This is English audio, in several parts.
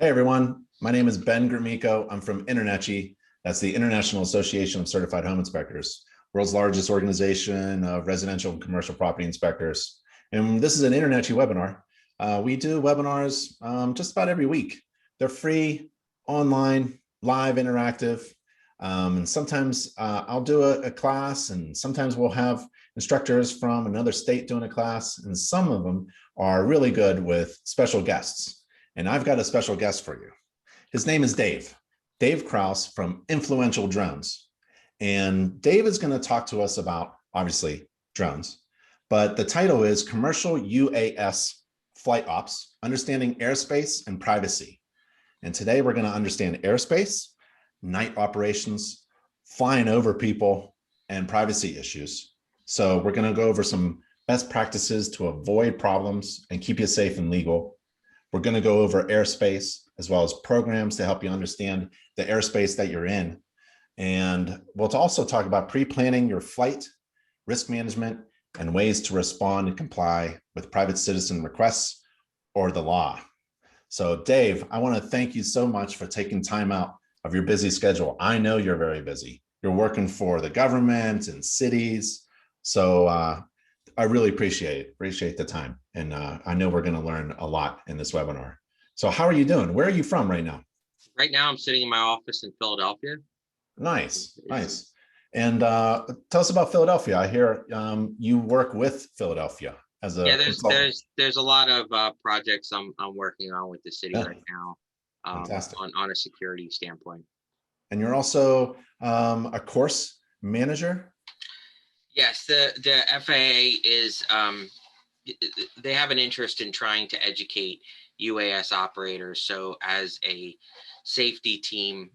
Hey everyone, my name is Ben Gromiko. I'm from InterNACHI. That's the International Association of Certified Home Inspectors, world's largest organization of residential and commercial property inspectors. And this is an InterNACHI webinar. We do webinars just about every week. They're free, online, live, interactive. And sometimes I'll do a class, and sometimes we'll have instructors from another state doing a class, and some of them are really good with special guests. And I've got a special guest for you. His name is Dave Krause from Influential Drones. And Dave is going to talk to us about, obviously, drones. But the title is Commercial UAS Flight Ops, Understanding Airspace and Privacy. And today we're going to understand airspace, night operations, flying over people, and privacy issues. So we're going to go over some best practices to avoid problems and keep you safe and legal. We're going to go over airspace as well as programs to help you understand the airspace that you're in. And we'll also talk about pre-planning your flight, risk management, and ways to respond and comply with private citizen requests or the law. So Dave, I want to thank you so much for taking time out of your busy schedule. I know you're very busy. You're working for the government and cities. So I really appreciate the time. And I know we're going to learn a lot in this webinar. So how are you doing? Where are you from right now? Right now, I'm sitting in my office in Philadelphia. Nice. And tell us about Philadelphia. I hear you work with Philadelphia as a consultant. There's a lot of projects I'm working on with the city right now, on a security standpoint. And you're also a course manager. Yes, the FAA is they have an interest in trying to educate UAS operators. So as a safety team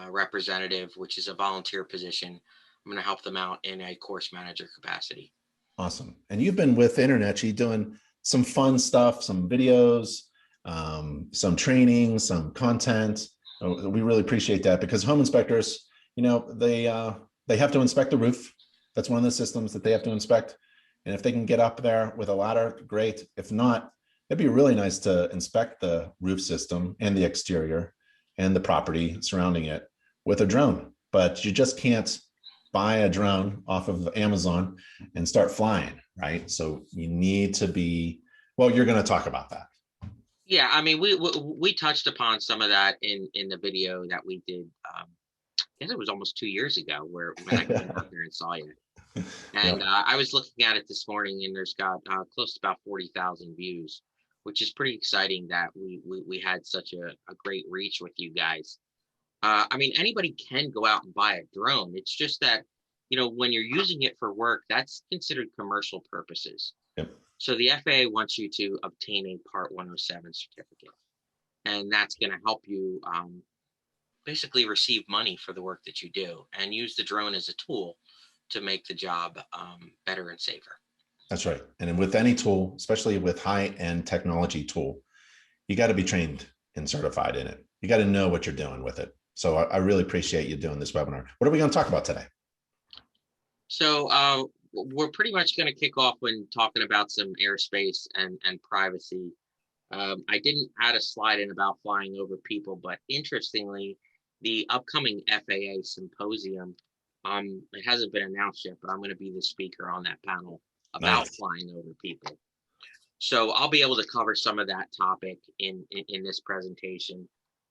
representative, which is a volunteer position, I'm going to help them out in a course manager capacity. Awesome. And you've been with InterNACHI doing some fun stuff, some videos, some training, some content. We really appreciate that, because home inspectors, they have to inspect the roof. That's one of the systems that they have to inspect. And if they can get up there with a ladder, great. If not, it'd be really nice to inspect the roof system and the exterior and the property surrounding it with a drone. But you just can't buy a drone off of Amazon and start flying, right? So you need to be, well, you're going to talk about that. Yeah, I mean, we touched upon some of that in the video that we did. I guess it was almost 2 years ago when I came out there and saw you. And yep. I was looking at it this morning, and there's got close to about 40,000 views, which is pretty exciting that we had such a great reach with you guys. I mean, anybody can go out and buy a drone. It's just that, when you're using it for work, that's considered commercial purposes. Yep. So the FAA wants you to obtain a Part 107 certificate, and that's going to help you basically receive money for the work that you do and use the drone as a tool to make the job better and safer. That's right. And with any tool, especially with high-end technology tool, you got to be trained and certified in it. You got to know what you're doing with it. So I really appreciate you doing this webinar. What are we going to talk about today? So we're pretty much going to kick off when talking about some airspace and privacy. I didn't add a slide in about flying over people, but interestingly, the upcoming FAA symposium, it hasn't been announced yet, but I'm going to be the speaker on that panel about flying over people. So I'll be able to cover some of that topic in this presentation.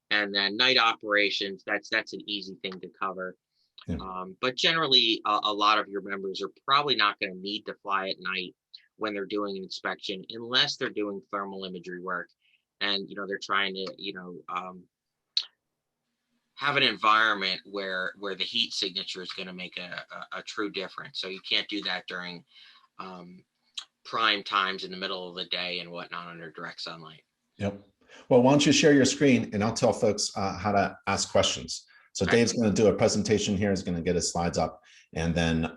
And then night operations, that's an easy thing to cover. Yeah. But generally, a lot of your members are probably not going to need to fly at night when they're doing an inspection, unless they're doing thermal imagery work and, they're trying to, have an environment where the heat signature is going to make a true difference. So you can't do that during prime times in the middle of the day and whatnot under direct sunlight. Yep. Well, why don't you share your screen and I'll tell folks how to ask questions. So Dave's going to do a presentation here. He's going to get his slides up. And then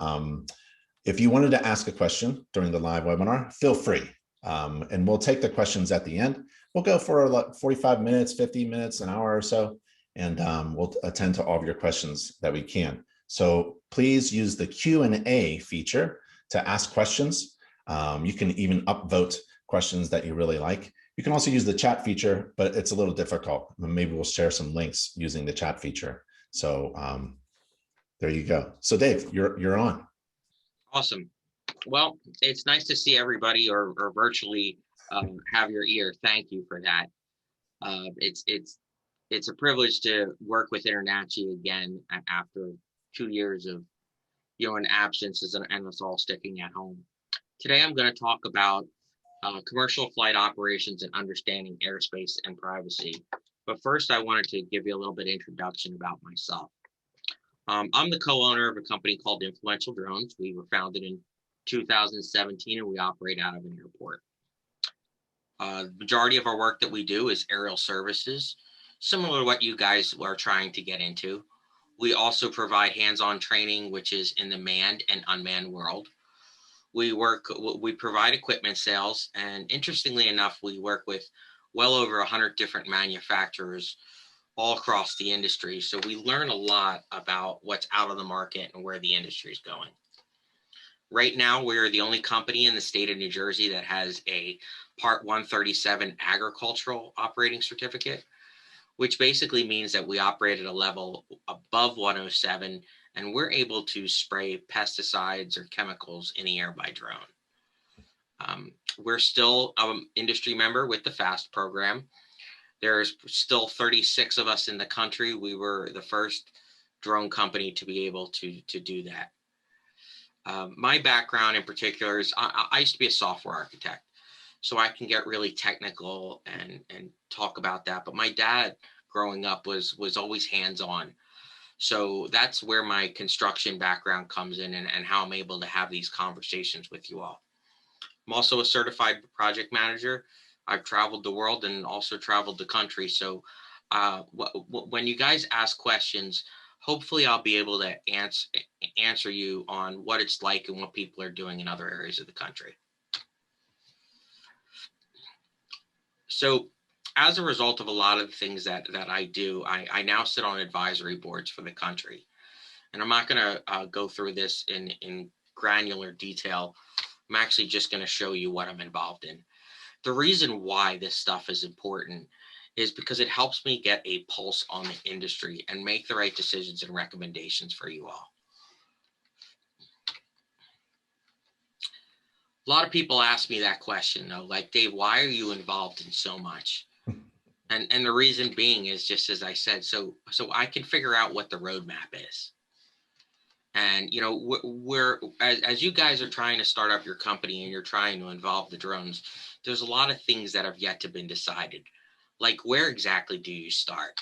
if you wanted to ask a question during the live webinar, feel free. And we'll take the questions at the end. We'll go for like 45 minutes, 50 minutes, an hour or so. And we'll attend to all of your questions that we can. So please use the Q&A feature to ask questions. You can even upvote questions that you really like. You can also use the chat feature, but it's a little difficult. Maybe we'll share some links using the chat feature. So there you go. So Dave, you're on. Awesome. Well, it's nice to see everybody or virtually have your ear. Thank you for that. It's a privilege to work with InterNACHI again after 2 years of an absences and us all sticking at home. Today, I'm going to talk about commercial flight operations and understanding airspace and privacy. But first, I wanted to give you a little bit of introduction about myself. I'm the co-owner of a company called Influential Drones. We were founded in 2017, and we operate out of an airport. The majority of our work that we do is aerial services, similar to what you guys are trying to get into. We also provide hands-on training, which is in the manned and unmanned world. We provide equipment sales, and interestingly enough, we work with well over 100 different manufacturers all across the industry. So we learn a lot about what's out of the market and where the industry is going. Right now, we're the only company in the state of New Jersey that has a Part 137 agricultural operating certificate, which basically means that we operate at a level above 107, and we're able to spray pesticides or chemicals in the air by drone. We're still an industry member with the FAST program. There's still 36 of us in the country. We were the first drone company to be able to do that. My background in particular is I used to be a software architect, so I can get really technical and talk about that. But my dad growing up was always hands-on. So that's where my construction background comes in and how I'm able to have these conversations with you all. I'm also a certified project manager. I've traveled the world and also traveled the country. So when you guys ask questions, hopefully I'll be able to answer you on what it's like and what people are doing in other areas of the country. So as a result of a lot of the things that I do, I now sit on advisory boards for the country. And I'm not going to go through this in granular detail. I'm actually just going to show you what I'm involved in. The reason why this stuff is important is because it helps me get a pulse on the industry and make the right decisions and recommendations for you all. A lot of people ask me that question though, like, Dave, why are you involved in so much? And the reason being is just as I said, so I can figure out what the roadmap is. And, we're as you guys are trying to start up your company and you're trying to involve the drones, there's a lot of things that have yet to been decided. Like, where exactly do you start?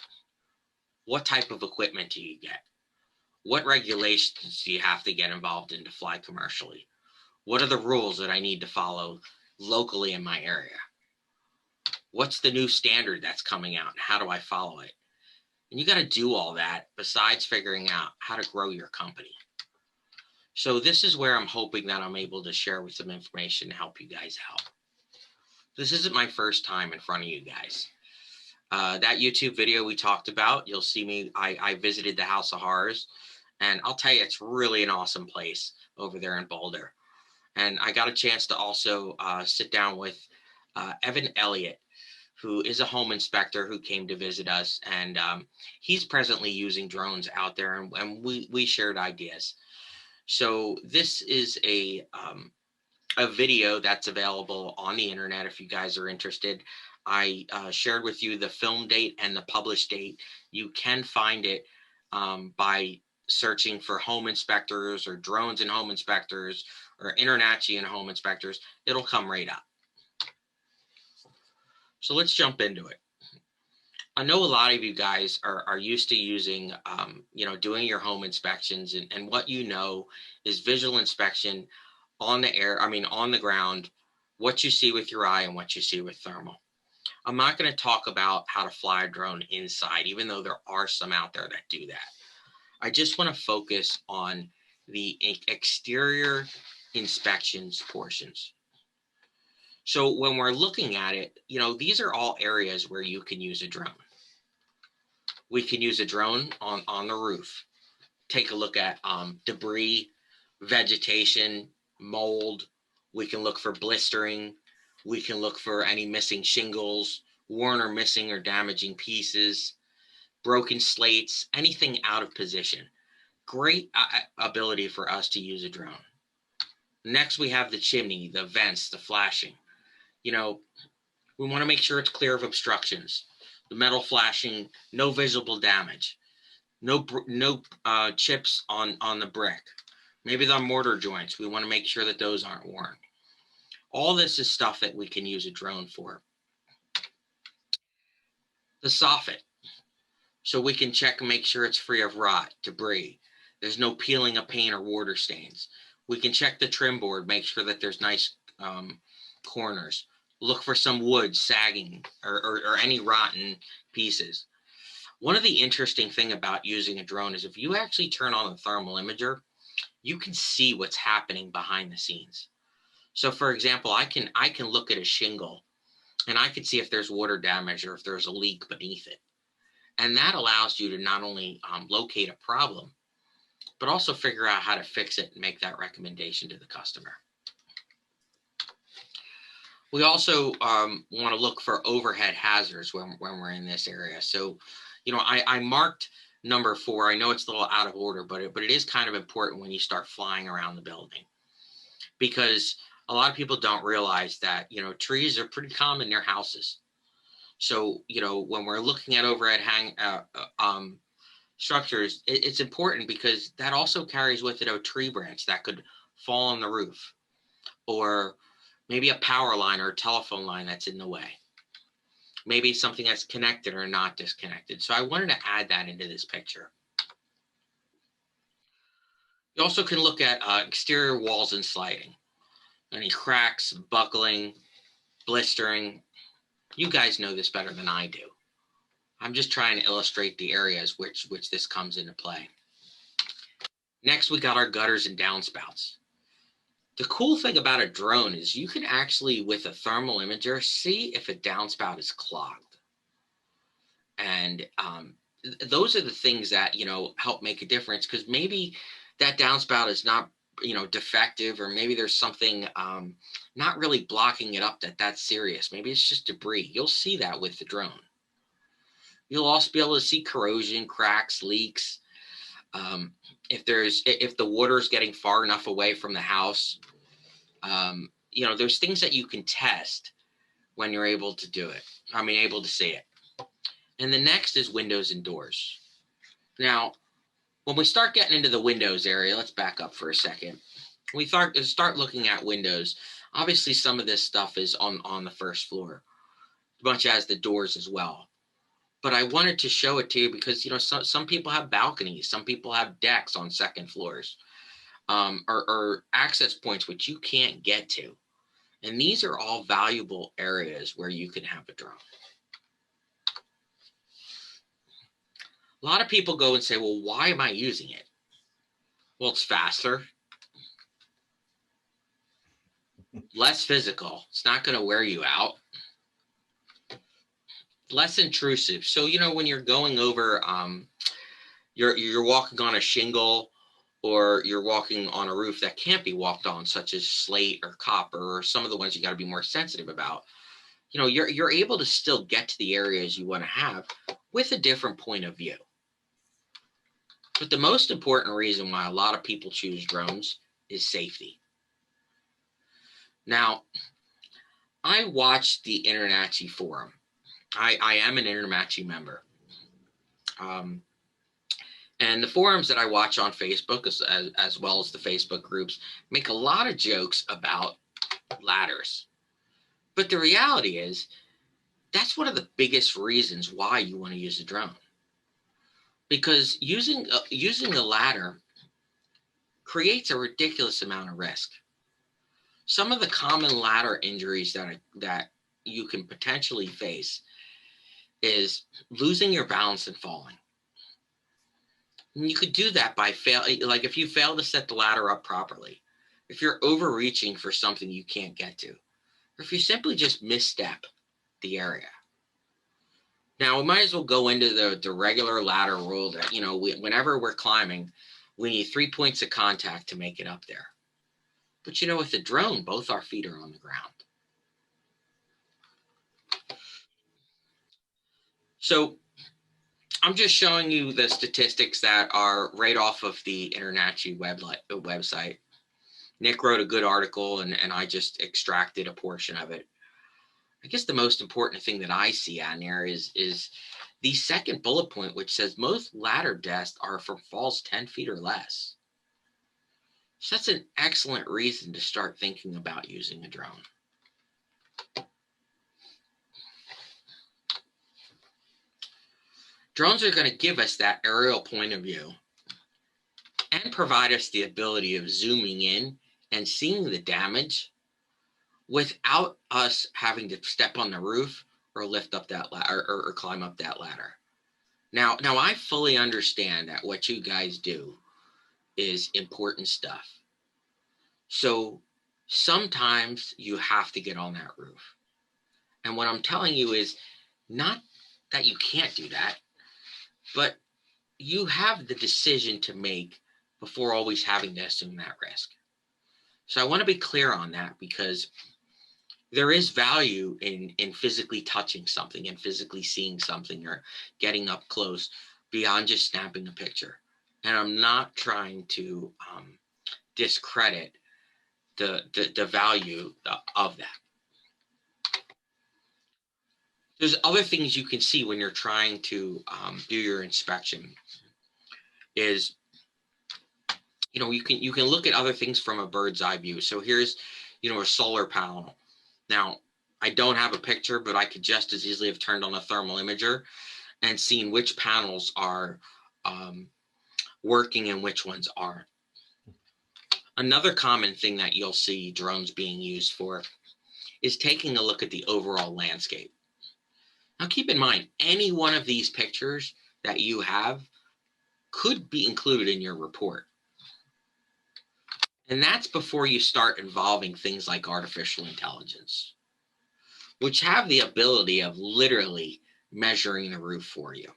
What type of equipment do you get? What regulations do you have to get involved in to fly commercially? What are the rules that I need to follow locally in my area? What's the new standard that's coming out? And how do I follow it? And you got to do all that besides figuring out how to grow your company. So this is where I'm hoping that I'm able to share with some information to help you guys out. This isn't my first time in front of you guys. That YouTube video we talked about, you'll see me, I visited the House of Horrors, and I'll tell you, it's really an awesome place over there in Boulder. And I got a chance to also sit down with Evan Elliott, who is a home inspector who came to visit us. And he's presently using drones out there, and we shared ideas. So this is a video that's available on the internet if you guys are interested. I shared with you the film date and the published date. You can find it by searching for home inspectors or drones and home inspectors or InterNACHI and home inspectors. It'll come right up. So let's jump into it. I know a lot of you guys are used to using, doing your home inspections, and what is visual inspection on the ground, what you see with your eye and what you see with thermal. I'm not going to talk about how to fly a drone inside, even though there are some out there that do that. I just want to focus on the exterior inspections portions. So when we're looking at it, these are all areas where you can use a drone. We can use a drone on the roof. Take a look at debris, vegetation, mold. We can look for blistering. We can look for any missing shingles, worn or missing or damaging pieces, broken slates, anything out of position. Great ability for us to use a drone. Next, we have the chimney, the vents, the flashing. You know, we want to make sure it's clear of obstructions. The metal flashing, no visible damage, no chips on the brick. Maybe the mortar joints. We want to make sure that those aren't worn. All this is stuff that we can use a drone for. The soffit. So we can check and make sure it's free of rot, debris. There's no peeling of paint or water stains. We can check the trim board, make sure that there's nice corners. Look for some wood sagging or any rotten pieces. One of the interesting thing about using a drone is if you actually turn on the thermal imager, you can see what's happening behind the scenes. So for example, I can look at a shingle and I can see if there's water damage or if there's a leak beneath it. And that allows you to not only locate a problem, but also figure out how to fix it and make that recommendation to the customer. We also want to look for overhead hazards when we're in this area. So, I marked number 4. I know it's a little out of order, but it is kind of important when you start flying around the building, because a lot of people don't realize that, trees are pretty common near houses. So, when we're looking at overhead structures, it's important because that also carries with it a tree branch that could fall on the roof, or maybe a power line or a telephone line that's in the way. Maybe something that's connected or not disconnected. So I wanted to add that into this picture. You also can look at exterior walls and sliding. Any cracks, buckling, blistering. You guys know this better than I do. I'm just trying to illustrate the areas which this comes into play. Next, we got our gutters and downspouts. The cool thing about a drone is you can actually, with a thermal imager, see if a downspout is clogged. And those are the things that, help make a difference, because maybe that downspout is not, defective, or maybe there's something not really blocking it up that's serious. Maybe it's just debris. You'll see that with the drone. You'll also be able to see corrosion, cracks, leaks. If the water is getting far enough away from the house, there's things that you can test when you're able to do it. Able to see it. And the next is windows and doors. Now, when we start getting into the windows area, let's back up for a second. We start looking at windows. Obviously, some of this stuff is on the first floor, much as the doors as well. But I wanted to show it to you because, some people have balconies. Some people have decks on second floors, or access points which you can't get to. And these are all valuable areas where you can have a drone. A lot of people go and say, well, why am I using it? Well, it's faster, less physical. It's not going to wear you out. Less intrusive. So, when you're going over, you're walking on a shingle, or you're walking on a roof that can't be walked on, such as slate or copper, or some of the ones you got to be more sensitive about. You're able to still get to the areas you want to have with a different point of view. But the most important reason why a lot of people choose drones is safety. Now, I watched the InterNACHI forum. I am an InterNACHI member. And the forums that I watch on Facebook, as well as the Facebook groups, make a lot of jokes about ladders. But the reality is, that's one of the biggest reasons why you want to use a drone. Because using a ladder creates a ridiculous amount of risk. Some of the common ladder injuries that you can potentially face is losing your balance and falling. And you could do that by like if you fail to set the ladder up properly, if you're overreaching for something you can't get to, or if you simply just misstep the area. Now, we might as well go into the regular ladder rule that, whenever we're climbing, we need 3 points of contact to make it up there. But, with the drone, both our feet are on the ground. So I'm just showing you the statistics that are right off of the InterNACHI website. Nick wrote a good article, and I just extracted a portion of it. I guess the most important thing that I see on there is the second bullet point, which says most ladder deaths are from falls 10 feet or less. So that's an excellent reason to start thinking about using a drone. Drones are going to give us that aerial point of view and provide us the ability of zooming in and seeing the damage without us having to step on the roof or lift up that ladder or climb up that ladder. Now I fully understand that what you guys do is important stuff. So sometimes you have to get on that roof. And what I'm telling you is not that you can't do that, but you have the decision to make before always having to assume that risk. So I want to be clear on that, because there is value in physically touching something and physically seeing something or getting up close beyond just snapping a picture. And I'm not trying to discredit the value of that. There's other things you can see when you're trying to do your inspection. Is, you can look at other things from a bird's eye view. So here's, a solar panel. Now, I don't have a picture, but I could just as easily have turned on a thermal imager and seen which panels are working and which ones aren't. Another common thing that you'll see drones being used for is taking a look at the overall landscape. Now, keep in mind, any one of these pictures that you have could be included in your report. And that's before you start involving things like artificial intelligence, which have the ability of literally measuring the roof for you.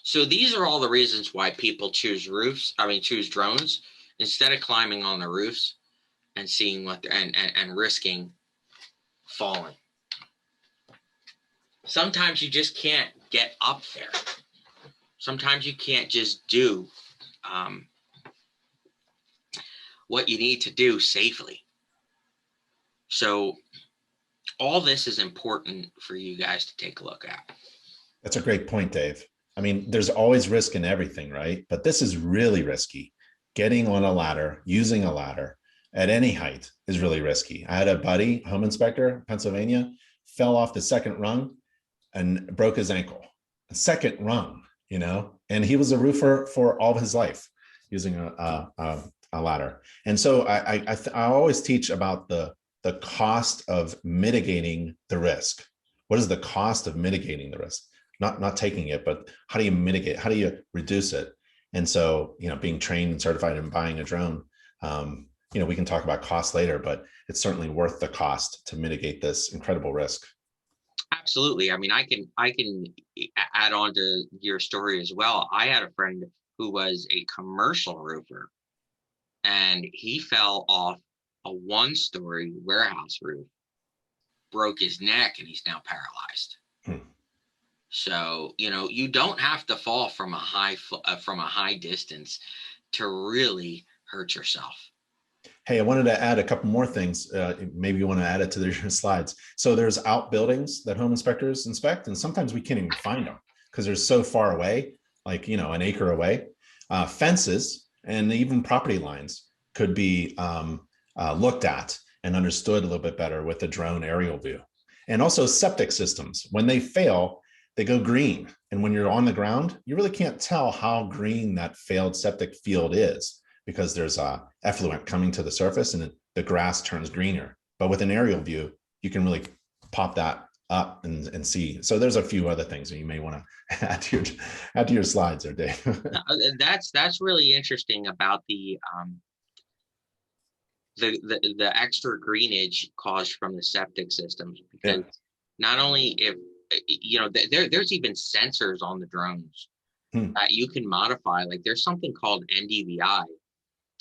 So these are all the reasons why people choose drones instead of climbing on the roofs and seeing and risking falling. Sometimes you just can't get up there. Sometimes you can't just do what you need to do safely. So all this is important for you guys to take a look at. That's a great point, Dave. I mean, there's always risk in everything, right? But this is really risky. Getting on a ladder, using a ladder at any height is really risky. I had a buddy, home inspector, Pennsylvania, fell off the second rung and broke his ankle. The second rung, and he was a roofer for all of his life using a ladder. And so I always teach about the cost of mitigating the risk. What is the cost of mitigating the risk? Not taking it, but how do you mitigate? How do you reduce it? And so, being trained and certified in buying a drone, we can talk about cost later, but it's certainly worth the cost to mitigate this incredible risk. Absolutely. I mean, I can add on to your story as well. I had a friend who was a commercial roofer, and he fell off a one-story warehouse roof, broke his neck, and he's now paralyzed. So, you don't have to fall from a high distance to really hurt yourself. Hey, I wanted to add a couple more things. Maybe you want to add it to your slides. So there's outbuildings that home inspectors inspect, and sometimes we can't even find them because they're so far away, like, an acre away. Fences and even property lines could be looked at and understood a little bit better with the drone aerial view. And also septic systems, when they fail, they go green. And when you're on the ground, you really can't tell how green that failed septic field is, because there's effluent coming to the surface and the grass turns greener. But with an aerial view, you can really pop that up and see. So there's a few other things that you may want to add to your slides there, Dave. That's really interesting about the extra greenage caused from the septic systems, because not only if there's even sensors on the drones that you can modify. Like, there's something called NDVI,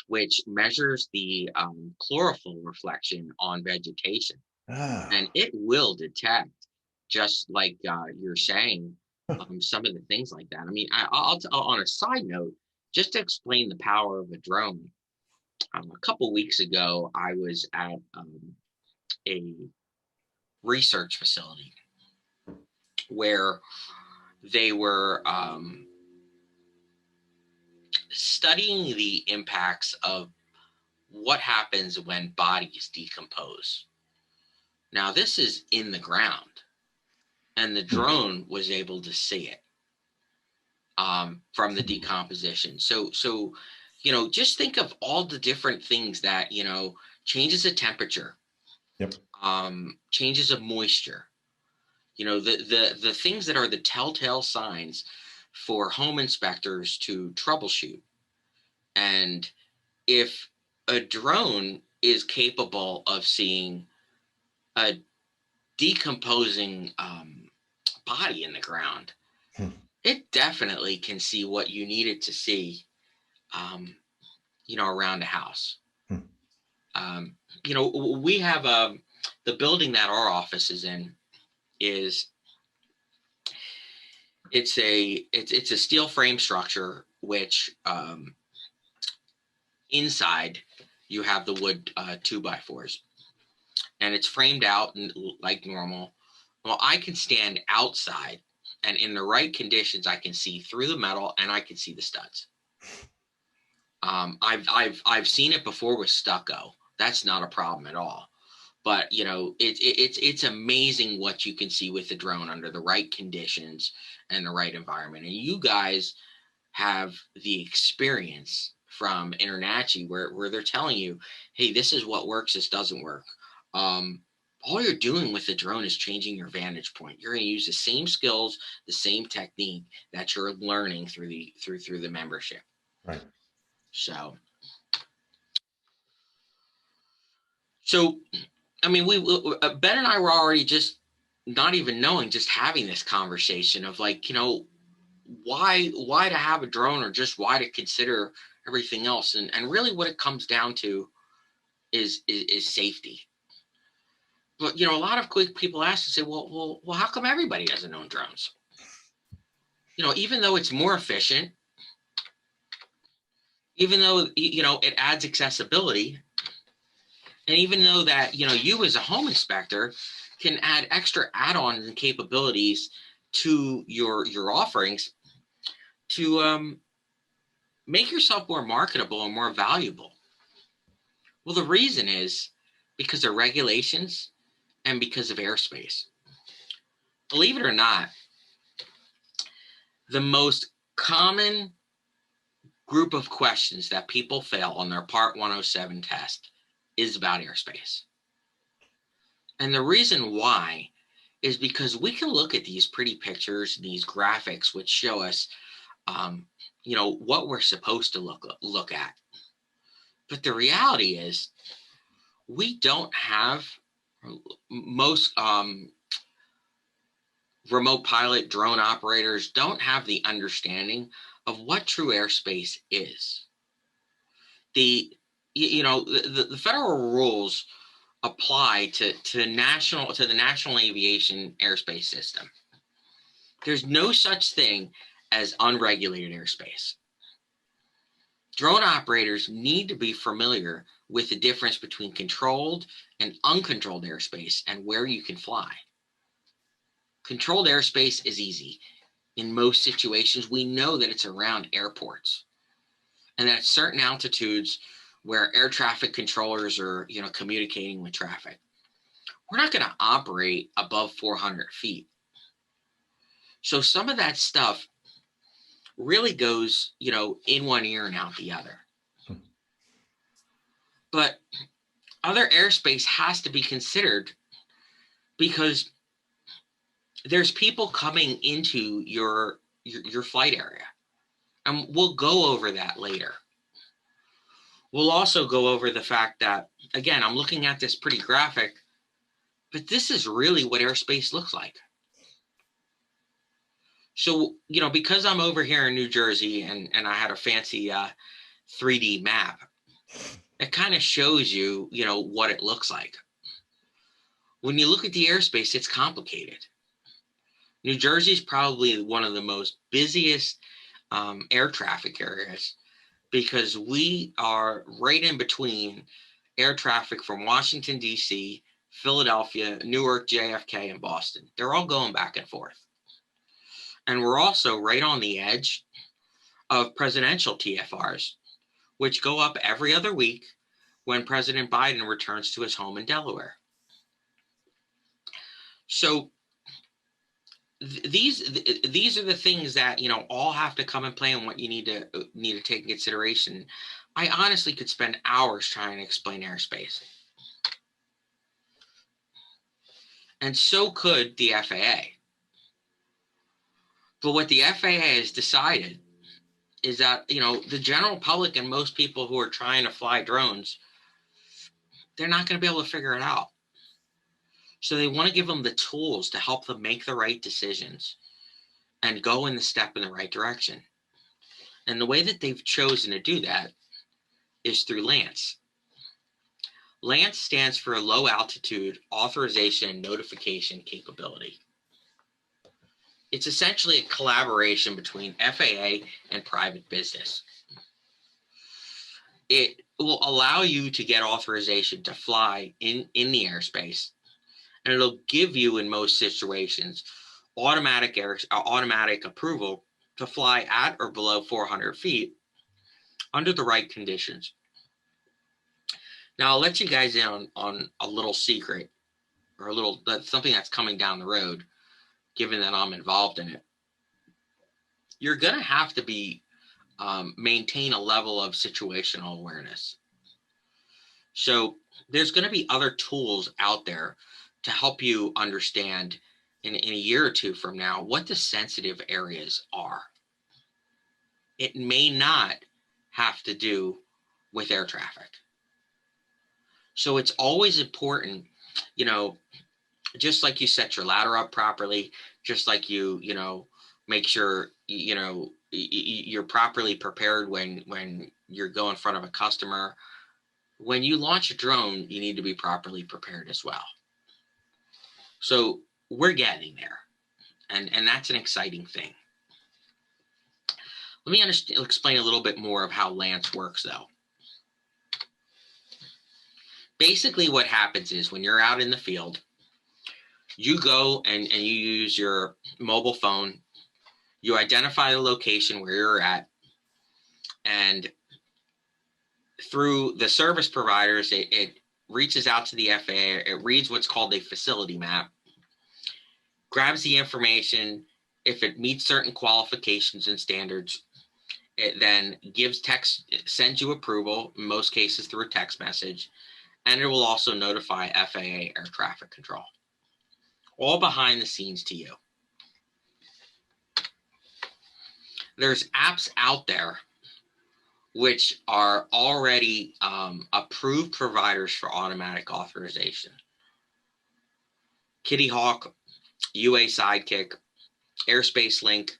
which measures the chlorophyll reflection on vegetation, and it will detect just like you're saying, some of the things like that. I mean, on a side note, just to explain the power of a drone. A couple weeks ago, I was at a research facility where they were studying the impacts of what happens when bodies decompose. Now, this is in the ground, and the Hmm. drone was able to see it from the decomposition. So, just think of all the different things that, changes of temperature, Yep. changes of moisture, the things that are the telltale signs for home inspectors to troubleshoot. And if a drone is capable of seeing a decomposing body in the ground, Hmm. it definitely can see what you need it to see, um, around a house. Hmm. Um, we have the building that our office is in is it's a steel frame structure, which inside you have the wood 2x4s, and it's framed out like normal. Well, I can stand outside, and in the right conditions, I can see through the metal and I can see the studs. I've seen it before with stucco. That's not a problem at all. But it's amazing what you can see with the drone under the right conditions and the right environment. And you guys have the experience from InterNACHI where they're telling you, hey, this is what works, this doesn't work. Um, all you're doing with the drone is changing your vantage point. You're going to use the same skills, the same technique that you're learning through the membership. Right. So so I mean, Ben and I were already just not even knowing, just having this conversation of like, why to have a drone, or just why to consider everything else, and really what it comes down to is safety. But a lot of quick people ask and say, well, how come everybody doesn't own drones? Even though it's more efficient, even though it adds accessibility, and even though that you as a home inspector can add extra add-ons and capabilities to your offerings to make yourself more marketable and more valuable. Well, the reason is because of regulations and because of airspace. Believe it or not, the most common group of questions that people fail on their Part 107 test is about airspace. And the reason why is because we can look at these pretty pictures, these graphics, which show us, what we're supposed to look at. But the reality is, we don't have most remote pilot drone operators don't have the understanding of what true airspace is. The federal rules apply to the National Aviation Airspace System. There's no such thing as unregulated airspace. Drone operators need to be familiar with the difference between controlled and uncontrolled airspace and where you can fly. Controlled airspace is easy. In most situations, we know that it's around airports, and at certain altitudes where air traffic controllers are, communicating with traffic. We're not going to operate above 400 feet. So some of that stuff really goes, in one ear and out the other. But other airspace has to be considered because there's people coming into your flight area. And we'll go over that later. We'll also go over the fact that, again, I'm looking at this pretty graphic, but this is really what airspace looks like. So, because I'm over here in New Jersey and I had a fancy 3D map, it kind of shows you, what it looks like. When you look at the airspace, it's complicated. New Jersey is probably one of the most busiest air traffic areas because we are right in between air traffic from Washington, D.C., Philadelphia, Newark, JFK, and Boston. They're all going back and forth. And we're also right on the edge of presidential TFRs, which go up every other week when President Biden returns to his home in Delaware. So these are the things that, you know, all have to come and play and what you need to take in consideration. I honestly could spend hours trying to explain airspace. And so could the FAA. But what the FAA has decided is that, you know, the general public and most people who are trying to fly drones, they're not going to be able to figure it out. So they want to give them the tools to help them make the right decisions and go in the step in the right direction. And the way that they've chosen to do that is through LANC. LANC stands for Low Altitude Authorization and Notification Capability. It's essentially a collaboration between FAA and private business. It will allow you to get authorization to fly in the airspace, and it'll give you, in most situations, automatic approval to fly at or below 400 feet under the right conditions. Now, I'll let you guys in on a little secret, or something that's coming down the road, given that I'm involved in it. You're going to have to maintain a level of situational awareness. So there's going to be other tools out there to help you understand in a year or two from now what the sensitive areas are. It may not have to do with air traffic. So it's always important, you know, just like you set your ladder up properly, just like you make sure, you know, you're properly prepared when you're going in front of a customer. When you launch a drone, you need to be properly prepared as well. So we're getting there, and that's an exciting thing. Let me explain a little bit more of how LANC works, though. Basically, what happens is when you're out in the field, you go and you use your mobile phone, you identify the location where you're at, and through the service providers, it reaches out to the FAA, it reads what's called a facility map, grabs the information. If it meets certain qualifications and standards, it then sends you approval, in most cases through a text message, and it will also notify FAA air traffic control, all behind the scenes to you. There's apps out there which are already approved providers for automatic authorization. Kitty Hawk, UA Sidekick, Airspace Link,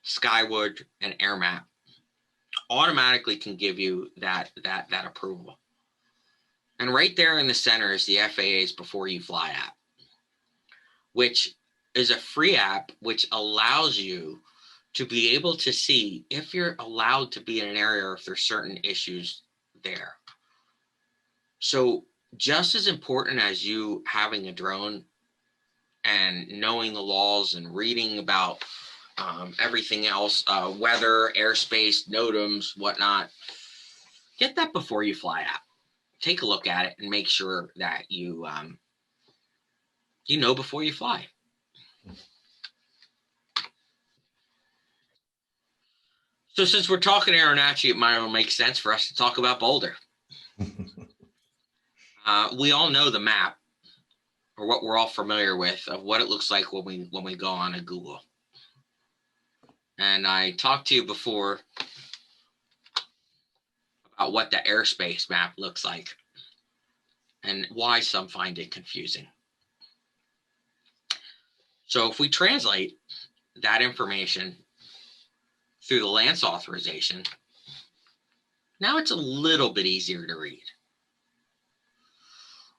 Skywood, and AirMap automatically can give you that approval. And right there in the center is the FAA's Before You Fly app, which is a free app which allows you to be able to see if you're allowed to be in an area or if there's certain issues there. So just as important as you having a drone and knowing the laws and reading about everything else, weather, airspace, NOTAMs, whatnot, get that Before You Fly app. Take a look at it and make sure that you know before you fly. So since we're talking InterNACHI, it might make sense for us to talk about Boulder. We all know the map, or what we're all familiar with, of what it looks like when we go on a Google. And I talked to you before about what the airspace map looks like and why some find it confusing. So if we translate that information through the LANC authorization, now it's a little bit easier to read.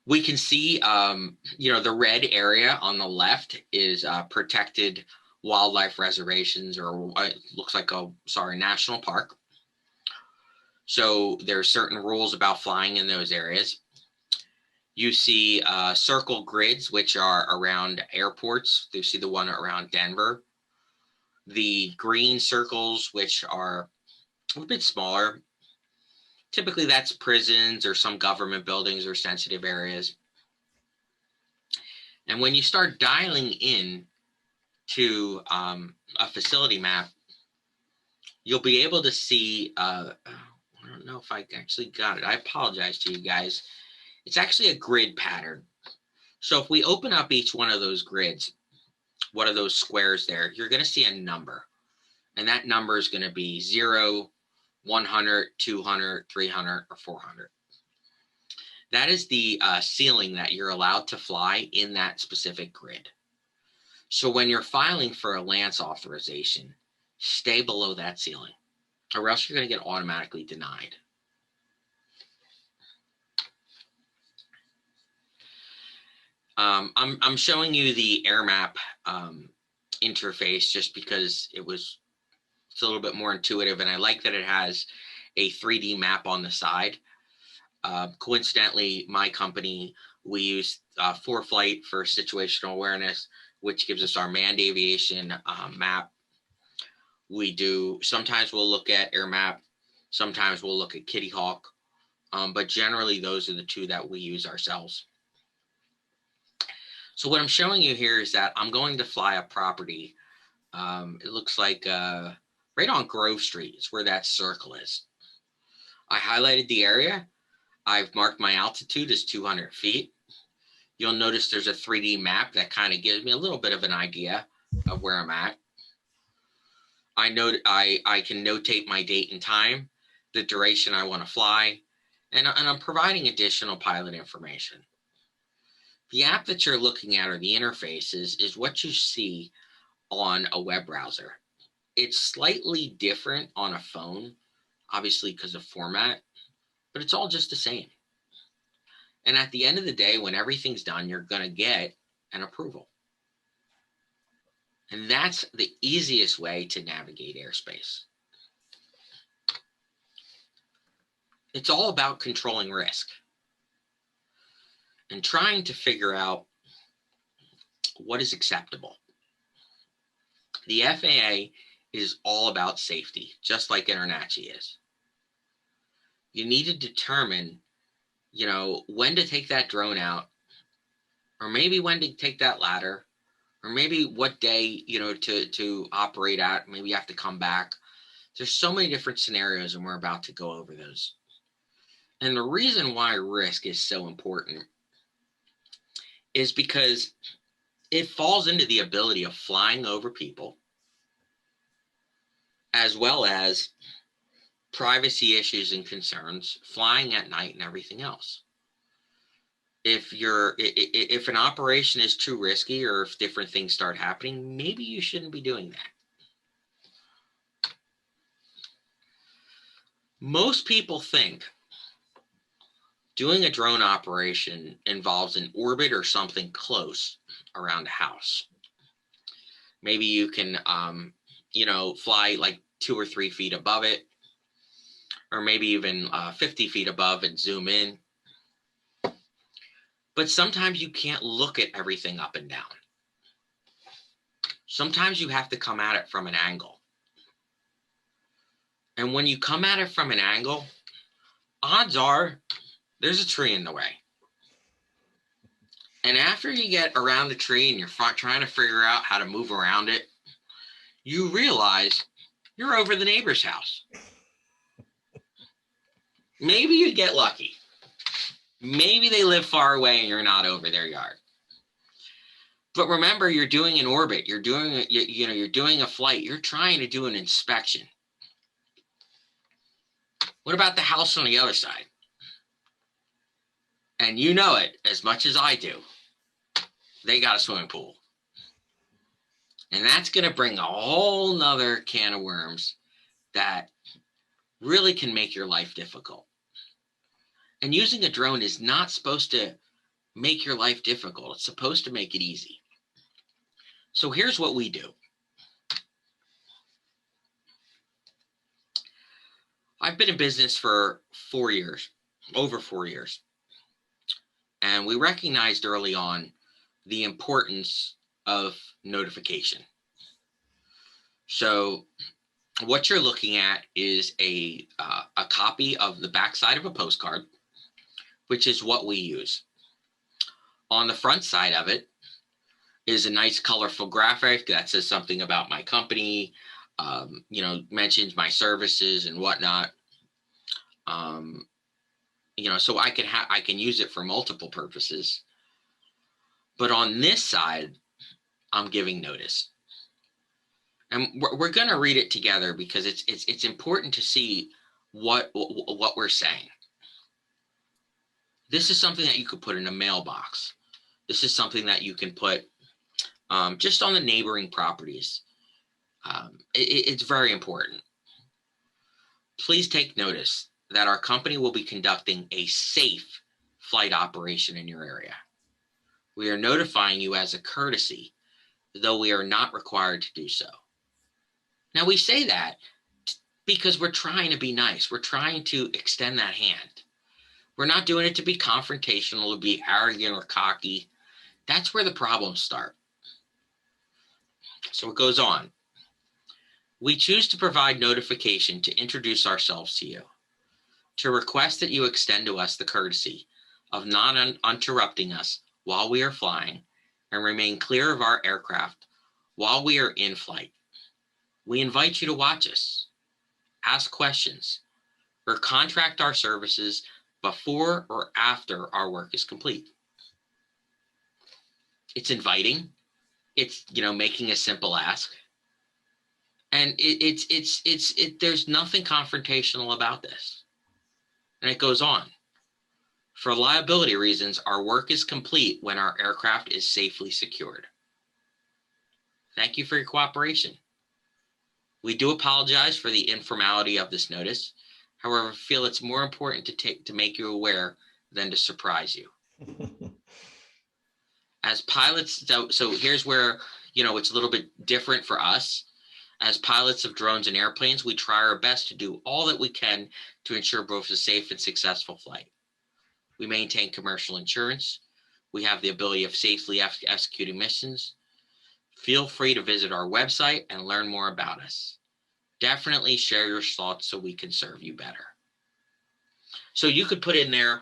We can see, the red area on the left is protected wildlife reservations, or it looks like national park. So there are certain rules about flying in those areas. You see circle grids, which are around airports. You see the one around Denver. The green circles, which are a bit smaller. Typically, that's prisons or some government buildings or sensitive areas. And when you start dialing in to a facility map, you'll be able to see, I don't know if I actually got it. I apologize to you guys. It's actually a grid pattern. So if we open up each one of those grids, one of those squares there, you're going to see a number. And that number is going to be 0, 100, 200, 300, or 400. That is the ceiling that you're allowed to fly in that specific grid. So when you're filing for a Lance authorization, stay below that ceiling, or else you're going to get automatically denied. I'm showing you the AirMap interface just because it's a little bit more intuitive, and I like that it has a 3D map on the side. Coincidentally, my company, we use ForeFlight for situational awareness, which gives us our manned aviation map. Sometimes we'll look at AirMap, sometimes we'll look at Kitty Hawk, but generally those are the two that we use ourselves. So what I'm showing you here is that I'm going to fly a property. It looks like right on Grove Street is where that circle is. I highlighted the area. I've marked my altitude as 200 feet. You'll notice there's a 3D map that kind of gives me a little bit of an idea of where I'm at. I can notate my date and time, the duration I want to fly, and I'm providing additional pilot information. The app that you're looking at, or the interface, is what you see on a web browser. It's slightly different on a phone, obviously because of format, but it's all just the same. And at the end of the day, when everything's done, you're going to get an approval. And that's the easiest way to navigate airspace. It's all about controlling risk and trying to figure out what is acceptable. The FAA is all about safety, just like InterNACHI is. You need to determine, when to take that drone out, or maybe when to take that ladder, or maybe what day, to operate at. Maybe you have to come back. There's so many different scenarios, and we're about to go over those. And the reason why risk is so important is because it falls into the ability of flying over people, as well as privacy issues and concerns, flying at night, and everything else. If an operation is too risky, or if different things start happening, maybe you shouldn't be doing that. Most people think doing a drone operation involves an orbit or something close around a house. Maybe you can, fly like 2 or 3 feet above it, or maybe even 50 feet above and zoom in. But sometimes you can't look at everything up and down. Sometimes you have to come at it from an angle. And when you come at it from an angle, odds are there's a tree in the way. And after you get around the tree and you're trying to figure out how to move around it, you realize you're over the neighbor's house. Maybe you get lucky. Maybe they live far away and you're not over their yard. But remember, you're doing an orbit. You're doing a flight. You're trying to do an inspection. What about the house on the other side? And you know it as much as I do. They got a swimming pool. And that's going to bring a whole nother can of worms that really can make your life difficult. And using a drone is not supposed to make your life difficult. It's supposed to make it easy. So here's what we do. I've been in business for 4 years, over 4 years. And we recognized early on the importance of notification. So what you're looking at is a copy of the backside of a postcard, which is what we use. On the front side of it is a nice colorful graphic that says something about my company, mentions my services and whatnot. So I can use it for multiple purposes. But on this side, I'm giving notice. And we're going to read it together because it's important to see what we're saying. This is something that you could put in a mailbox. This is something that you can put just on the neighboring properties. It's very important. Please take notice that our company will be conducting a safe flight operation in your area. We are notifying you as a courtesy, though we are not required to do so. Now, we say that because we're trying to be nice. We're trying to extend that hand. We're not doing it to be confrontational, to be arrogant or cocky. That's where the problems start. So it goes on. We choose to provide notification to introduce ourselves to you, to request that you extend to us the courtesy of not interrupting us while we are flying and remain clear of our aircraft while we are in flight. We invite you to watch us, ask questions, or contract our services before or after our work is complete. It's inviting. It's, making a simple ask. And there's nothing confrontational about this. And it goes on. For liability reasons, our work is complete when our aircraft is safely secured. Thank you for your cooperation. We do apologize for the informality of this notice. However, feel it's more important to make you aware than to surprise you. As pilots, so here's where, it's a little bit different for us. As pilots of drones and airplanes, we try our best to do all that we can to ensure both a safe and successful flight. We maintain commercial insurance. We have the ability of safely executing missions. Feel free to visit our website and learn more about us. Definitely share your thoughts so we can serve you better. So you could put in there,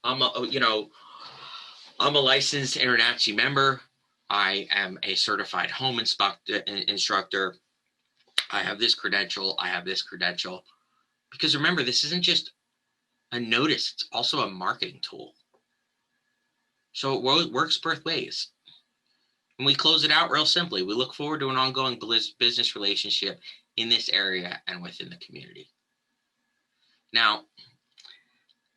I'm a licensed InterNACHI member. I am a certified home instructor. I have this credential. I have this credential. Because remember, this isn't just a notice. It's also a marketing tool. So it works both ways. And we close it out real simply. We look forward to an ongoing business relationship in this area and within the community. Now,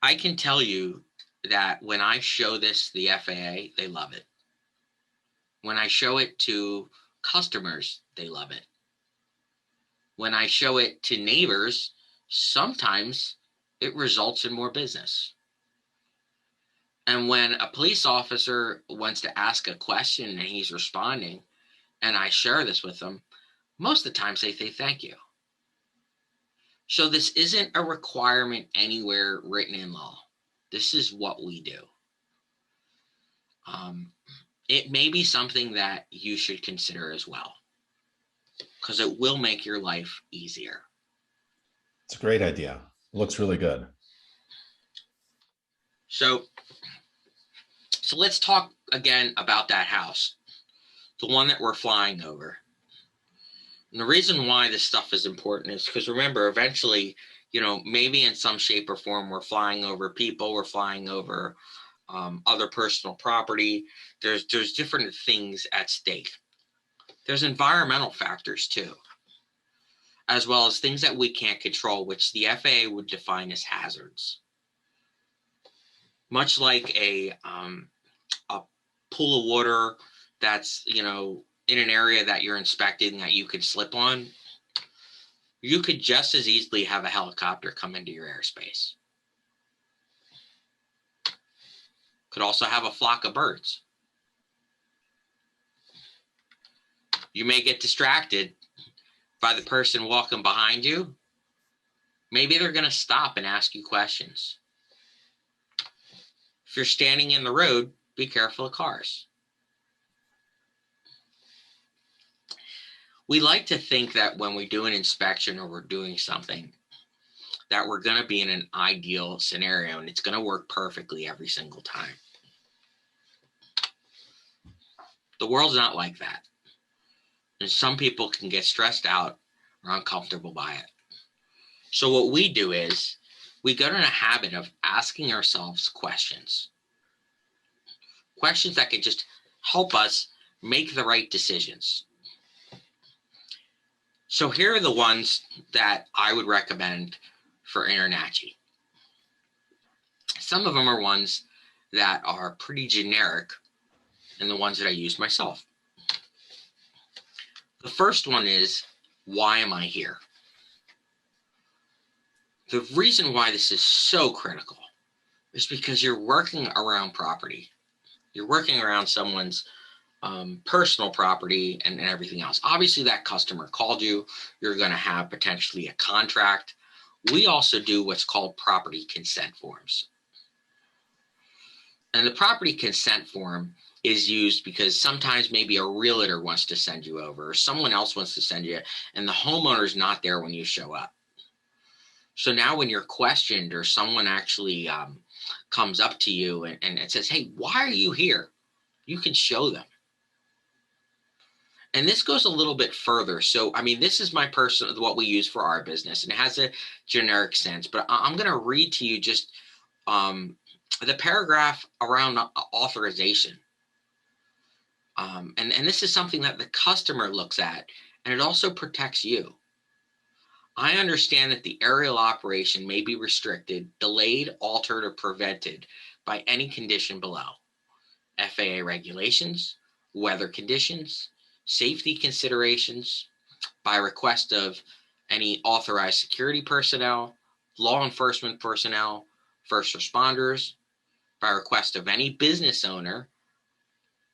I can tell you that when I show this to the FAA, they love it. When I show it to customers, they love it. When I show it to neighbors, sometimes it results in more business. And when a police officer wants to ask a question and he's responding, and I share this with them, most of the times they say thank you. So this isn't a requirement anywhere written in law. This is what we do. It may be something that you should consider as well, because it will make your life easier. It's a great idea. Looks really good. So let's talk again about that house, the one that we're flying over. And the reason why this stuff is important is because remember, eventually, maybe in some shape or form, we're flying over people, we're flying over other personal property. There's different things at stake. There's environmental factors too, as well as things that we can't control, which the FAA would define as hazards. Much like a pool of water that's, in an area that you're inspecting that you could slip on, you could just as easily have a helicopter come into your airspace. Could also have a flock of birds. You may get distracted by the person walking behind you, Maybe they're going to stop and ask you questions. If you're standing in the road, be careful of cars. We like to think that when we do an inspection or we're doing something, that we're going to be in an ideal scenario and it's going to work perfectly every single time. The world's not like that. And some people can get stressed out or uncomfortable by it. So what we do is we get in a habit of asking ourselves questions. Questions that can just help us make the right decisions. So here are the ones that I would recommend for InterNACHI. Some of them are ones that are pretty generic and the ones that I use myself. The first one is, why am I here? The reason why this is so critical is because you're working around property. You're working around someone's personal property and everything else. Obviously, that customer called you. You're going to have potentially a contract. We also do what's called property consent forms. And the property consent form is used because sometimes maybe a realtor wants to send you over or someone else wants to send you, and the homeowner's not there when you show up. So now when you're questioned or someone actually comes up to you and it says, hey, why are you here? You can show them. And this goes a little bit further. So, I mean, this is my personal, what we use for our business, and it has a generic sense, but I'm going to read to you just the paragraph around authorization. And this is something that the customer looks at, and it also protects you. I understand that the aerial operation may be restricted, delayed, altered, or prevented by any condition below. FAA regulations, weather conditions, safety considerations, by request of any authorized security personnel, law enforcement personnel, first responders, by request of any business owner,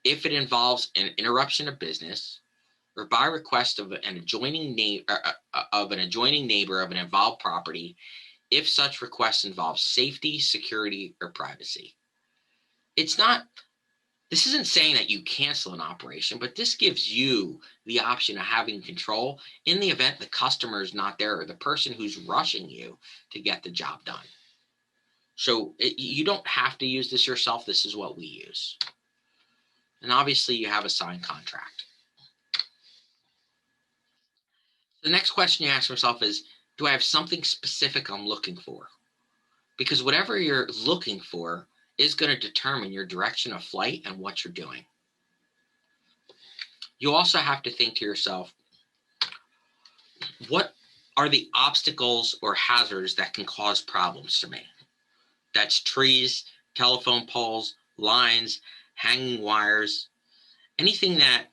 if it involves an interruption of business, or by request of an adjoining neighbor of an involved property, if such request involves safety, security, or privacy. This isn't saying that you cancel an operation, but this gives you the option of having control in the event the customer is not there or the person who's rushing you to get the job done. So you don't have to use this yourself. This is what we use. And obviously you have a signed contract. The next question you ask yourself is, do I have something specific I'm looking for? Because whatever you're looking for is going to determine your direction of flight and what you're doing. You also have to think to yourself, what are the obstacles or hazards that can cause problems to me? That's trees, telephone poles, lines, hanging wires, anything that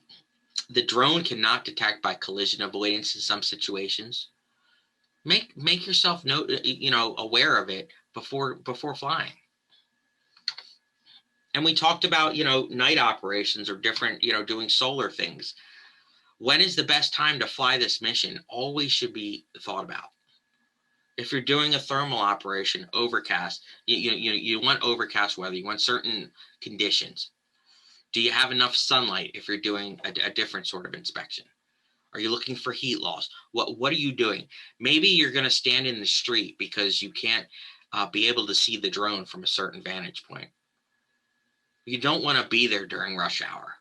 the drone cannot detect by collision avoidance in some situations. Make yourself aware of it before flying. And we talked about, night operations or different, doing solar things. When is the best time to fly this mission? Always should be thought about. If you're doing a thermal operation, overcast, you want overcast weather, you want certain conditions. Do you have enough sunlight if you're doing a different sort of inspection? Are you looking for heat loss? What are you doing? Maybe you're going to stand in the street because you can't be able to see the drone from a certain vantage point. You don't want to be there during rush hour.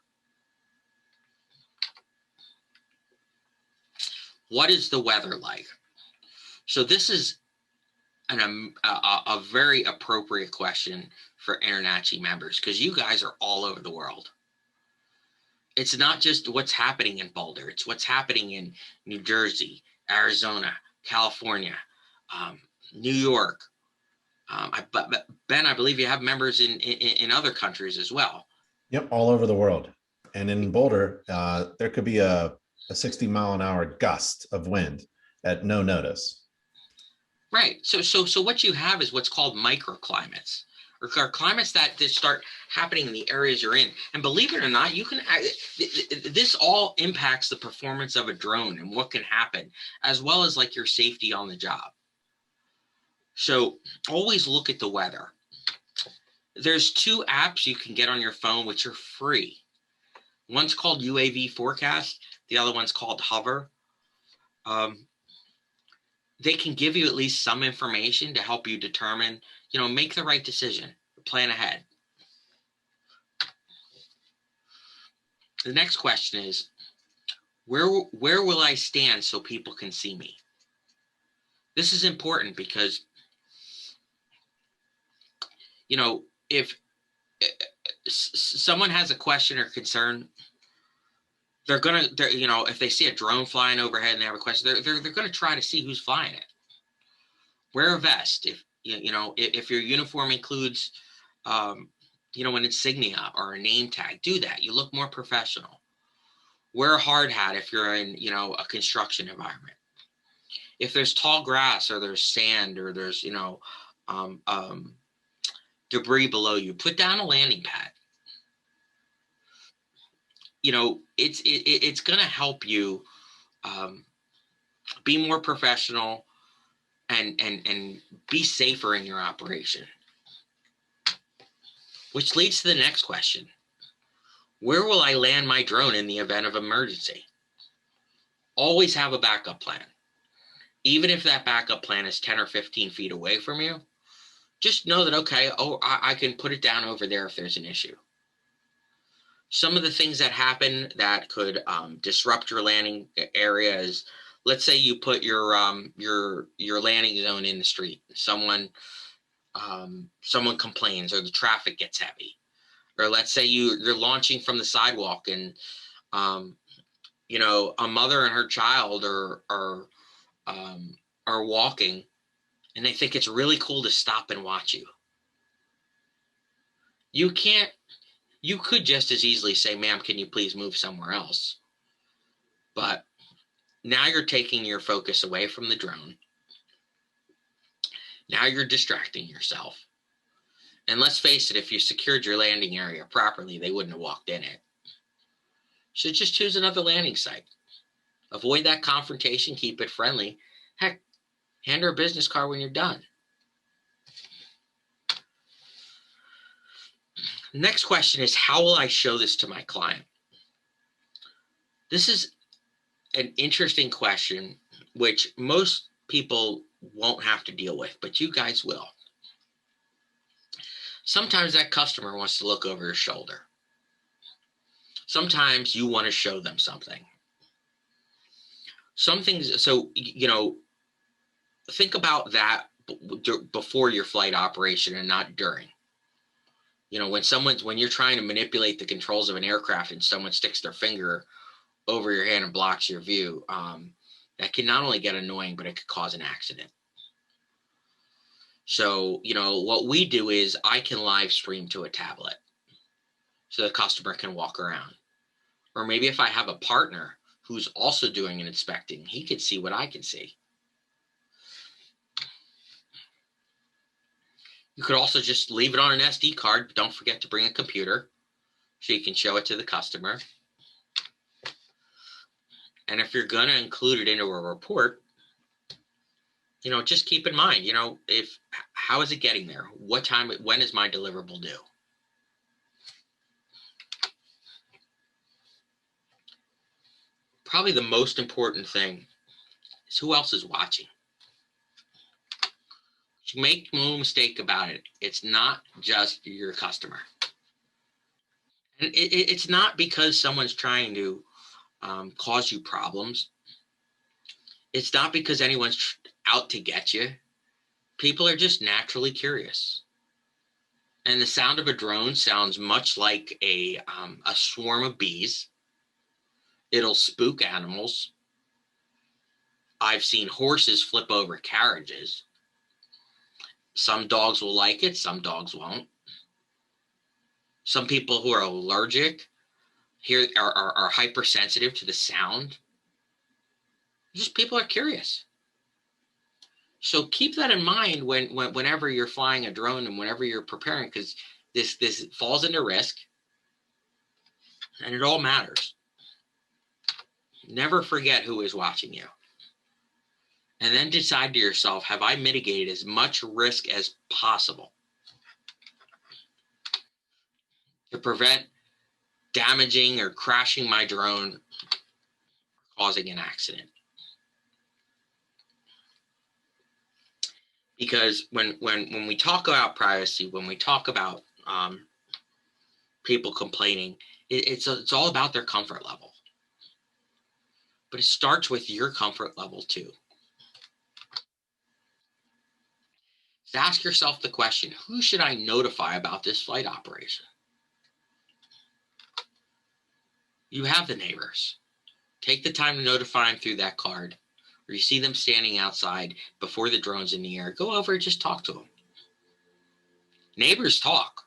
What is the weather like? So this is a very appropriate question for InterNACHI members because you guys are all over the world. It's not just what's happening in Boulder. It's what's happening in New Jersey, Arizona, California, New York. But Ben, I believe you have members in other countries as well. Yep, all over the world. And in Boulder, there could be a 60-mile-an-hour gust of wind at no notice. Right. So what you have is what's called microclimates, or climates that start happening in the areas you're in. And believe it or not, this all impacts the performance of a drone and what can happen, as well as like your safety on the job. So always look at the weather. There's two apps you can get on your phone which are free. One's called UAV Forecast. The other one's called Hover. They can give you at least some information to help you determine, make the right decision, plan ahead. The next question is, where will I stand so people can see me? This is important because, if someone has a question or concern, if they see a drone flying overhead and they have a question, they're gonna try to see who's flying it. Wear a vest if your uniform includes, an insignia or a name tag. Do that. You look more professional. Wear a hard hat if you're in, a construction environment. If there's tall grass or there's sand or there's, debris below you, put down a landing pad. It's going to help you be more professional and be safer in your operation. Which leads to the next question. Where will I land my drone in the event of emergency? Always have a backup plan. Even if that backup plan is 10 or 15 feet away from you, just know that, okay, I can put it down over there if there's an issue. Some of the things that happen that could disrupt your landing area is, let's say you put your landing zone in the street. Someone complains or the traffic gets heavy. Or let's say you're launching from the sidewalk and, a mother and her child are walking and they think it's really cool to stop and watch you. You could just as easily say, ma'am, can you please move somewhere else? But now you're taking your focus away from the drone. Now you're distracting yourself. And let's face it, if you secured your landing area properly, they wouldn't have walked in it. So just choose another landing site. Avoid that confrontation, keep it friendly. Heck, hand her a business card when you're done. Next question is, how will I show this to my client? This is an interesting question, which most people won't have to deal with, but you guys will. Sometimes that customer wants to look over your shoulder. Sometimes you want to show them something. Some things, so, think about that before your flight operation and not during. When you're trying to manipulate the controls of an aircraft and someone sticks their finger over your hand and blocks your view, that can not only get annoying, but it could cause an accident. So, what we do is I can live stream to a tablet so the customer can walk around. Or maybe if I have a partner who's also doing an inspecting, he could see what I can see. You could also just leave it on an SD card, but don't forget to bring a computer so you can show it to the customer. And if you're going to include it into a report, just keep in mind, how is it getting there? When is my deliverable due? Probably the most important thing is who else is watching. Make no mistake about it. It's not just your customer. And it's not because someone's trying to cause you problems. It's not because anyone's out to get you. People are just naturally curious. And the sound of a drone sounds much like a swarm of bees. It'll spook animals. I've seen horses flip over carriages. Some dogs will like it, some dogs won't. Some people who are allergic are hypersensitive to the sound. Just people are curious. So keep that in mind whenever you're flying a drone and whenever you're preparing, because this falls into risk and it all matters. Never forget who is watching you. and then decide to yourself, have I mitigated as much risk as possible to prevent damaging or crashing my drone, causing an accident? Because when we talk about privacy, when we talk about people complaining, it's all about their comfort level. But it starts with your comfort level too. So ask yourself the question, who should I notify about this flight operation? You have the neighbors. Take the time to notify them through that card. Or you see them standing outside before the drone's in the air, go over and just talk to them. Neighbors talk.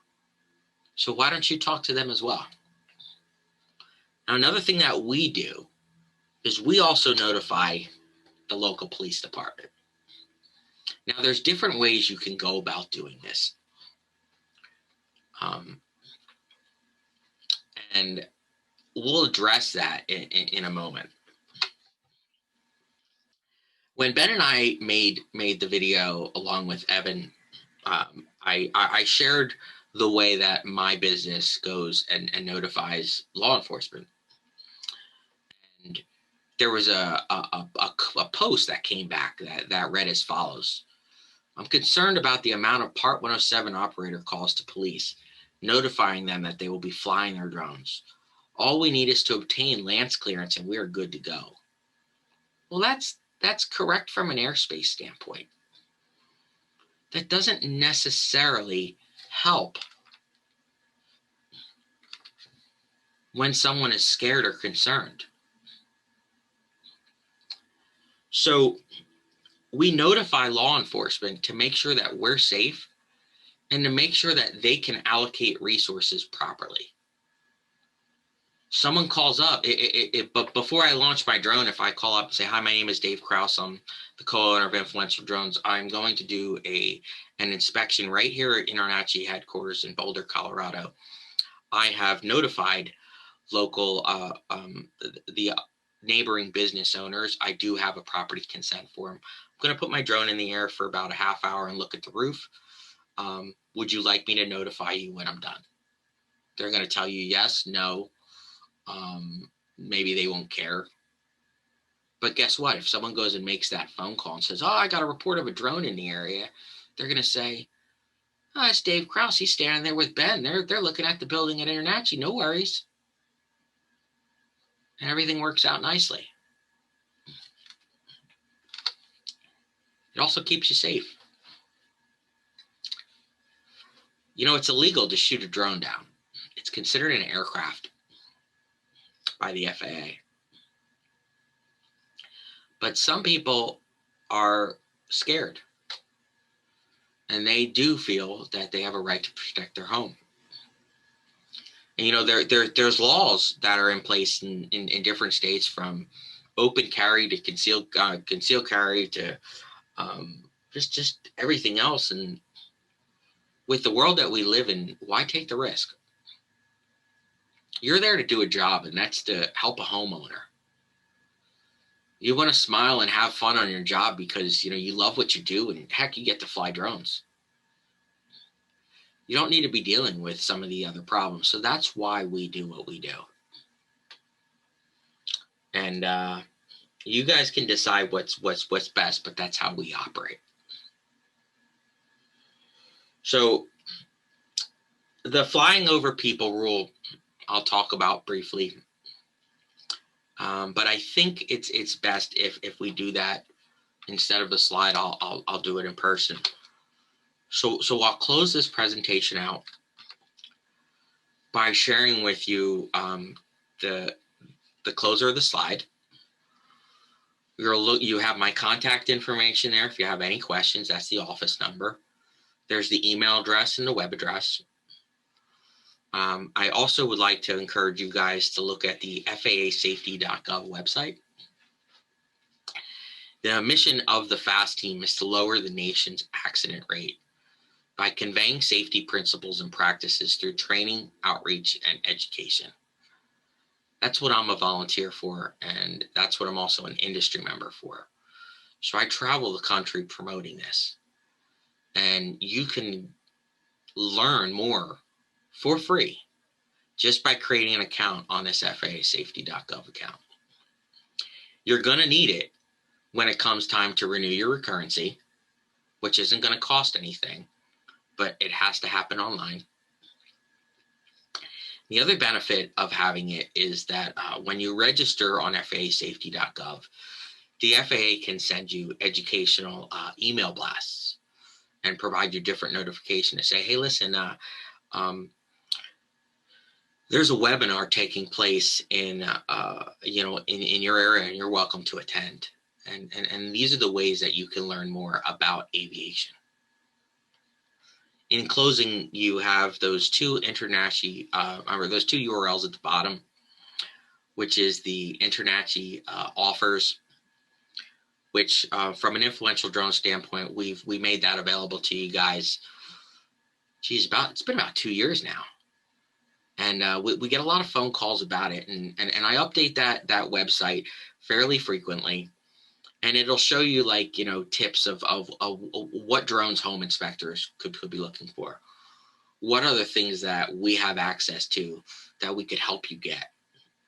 So why don't you talk to them as well? Now, another thing that we do is we also notify the local police department. Now, there's different ways you can go about doing this. And we'll address that in a moment. When Ben and I made the video along with Evan, I shared the way that my business goes and notifies law enforcement. And there was a post that came back that read as follows. I'm concerned about the amount of Part 107 operator calls to police, notifying them that they will be flying their drones. All we need is to obtain Lance clearance and we're good to go. Well, that's correct from an airspace standpoint. That doesn't necessarily help when someone is scared or concerned. So we notify law enforcement to make sure that we're safe and to make sure that they can allocate resources properly. Someone calls up, but before I launch my drone, if I call up and say, hi, my name is Dave Krause, I'm the co-owner of Influential Drones, I'm going to do an inspection right here at InterNACHI headquarters in Boulder, Colorado. I have notified local, the neighboring business owners. I do have a property consent form. I'm going to put my drone in the air for about a half hour and look at the roof. Would you like me to notify you when I'm done? They're going to tell you yes, no. Maybe they won't care. But guess what? If someone goes and makes that phone call and says, oh, I got a report of a drone in the area, they're going to say, oh, it's Dave Krause. He's standing there with Ben. They're looking at the building at InterNACHI. No worries. And everything works out nicely. It also keeps you safe. You know, it's illegal to shoot a drone down. It's considered an aircraft by the FAA. But some people are scared. And they do feel that they have a right to protect their home. And, you know, there's laws that are in place in different states, from open carry to concealed carry to just everything else. And with the world that we live in, why take the risk? You're there to do a job, and that's to help a homeowner. You want to smile and have fun on your job because, you know, you love what you do, and heck, you get to fly drones. You don't need to be dealing with some of the other problems. So that's why we do what we do. And you guys can decide what's best, but that's how we operate. So the flying over people rule, I'll talk about briefly. But I think it's best if we do that instead of a slide. I'll do it in person. So I'll close this presentation out by sharing with you the closer of the slide. You have my contact information there. If you have any questions, that's the office number. There's the email address and the web address. I also would like to encourage you guys to look at the FAAsafety.gov website. The mission of the FAST team is to lower the nation's accident rate by conveying safety principles and practices through training, outreach, and education. That's what I'm a volunteer for, and that's what I'm also an industry member for. So I travel the country promoting this, and you can learn more for free just by creating an account on this FAAsafety.gov account. You're going to need it when it comes time to renew your recurrency, which isn't going to cost anything, but it has to happen online. The other benefit of having it is that when you register on FAAsafety.gov, the FAA can send you educational email blasts and provide you different notifications to say, hey, listen, there's a webinar taking place in your area, and you're welcome to attend. And these are the ways that you can learn more about aviation. In closing, you have those two InterNACHI, or those two URLs at the bottom, which is the InterNACHI offers, which from an influential drone standpoint, we made that available to you guys. Geez, it's been about 2 years now. And we get a lot of phone calls about it, and I update that website fairly frequently, and it'll show you, like, tips of what drones home inspectors could be looking for. What are the things that we have access to that we could help you get?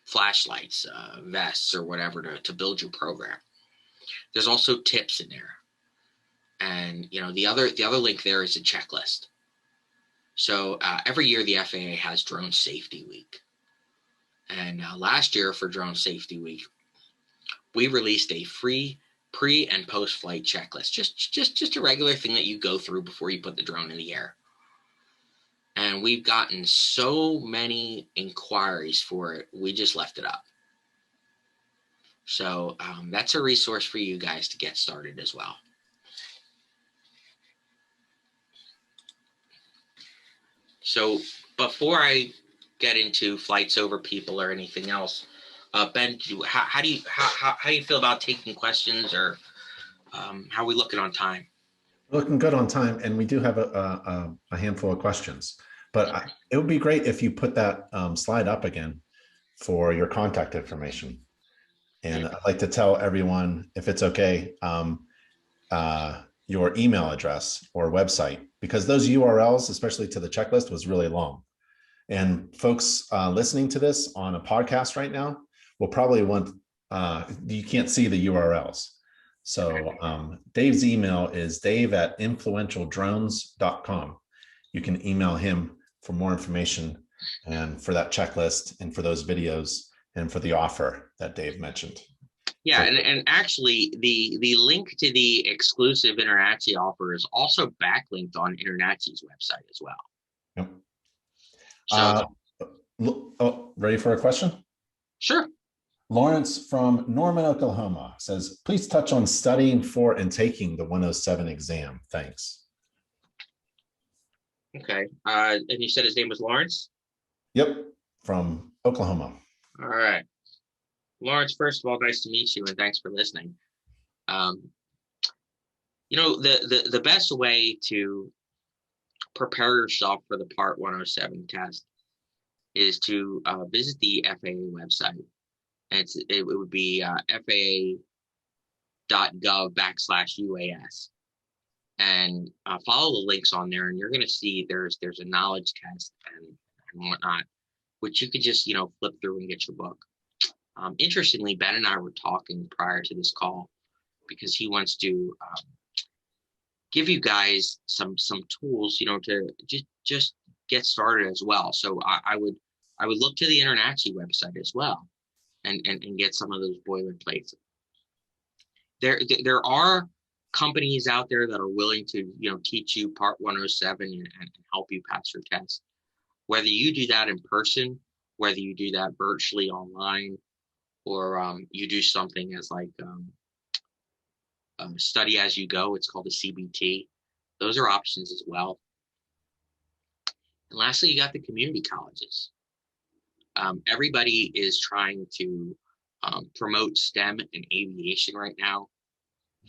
Flashlights, vests, or whatever to build your program. There's also tips in there, and the other link there is a checklist. So every year the FAA has Drone Safety Week. And last year for Drone Safety Week, we released a free pre and post flight checklist, just a regular thing that you go through before you put the drone in the air. And we've gotten so many inquiries for it, we just left it up. So that's a resource for you guys to get started as well. So before I get into flights over people or anything else, Ben, how do you feel about taking questions, or how are we looking on time? Looking good on time, and we do have a handful of questions. But it would be great if you put that slide up again for your contact information. And I'd like to tell everyone, if it's okay, your email address or website, because those URLs, especially to the checklist, was really long. And folks listening to this on a podcast right now will probably want, you can't see the URLs. So Dave's email is dave@influentialdrones.com. You can email him for more information and for that checklist and for those videos and for the offer that Dave mentioned. Yeah, and actually the link to the exclusive InterNACHI offer is also backlinked on InterNACHI's website as well. Yep. So ready for a question? Sure. Lawrence from Norman, Oklahoma says, please touch on studying for and taking the 107 exam. Thanks. Okay. And you said his name was Lawrence? Yep, from Oklahoma. All right. Lawrence, first of all, nice to meet you, and thanks for listening. The best way to prepare yourself for the Part 107 test is to visit the FAA website. And it would be FAA.gov/UAS, and follow the links on there, and you're going to see there's a knowledge test and whatnot, which you could just flip through and get your book. Interestingly, Ben and I were talking prior to this call because he wants to give you guys some tools, to just get started as well. So I would look to the InterNACHI website as well, and get some of those boilerplates. There are companies out there that are willing to teach you Part 107 and help you pass your test. Whether you do that in person, whether you do that virtually online, or you do something as like study as you go, it's called a CBT. Those are options as well. And lastly, you got the community colleges. Everybody is trying to promote STEM and aviation right now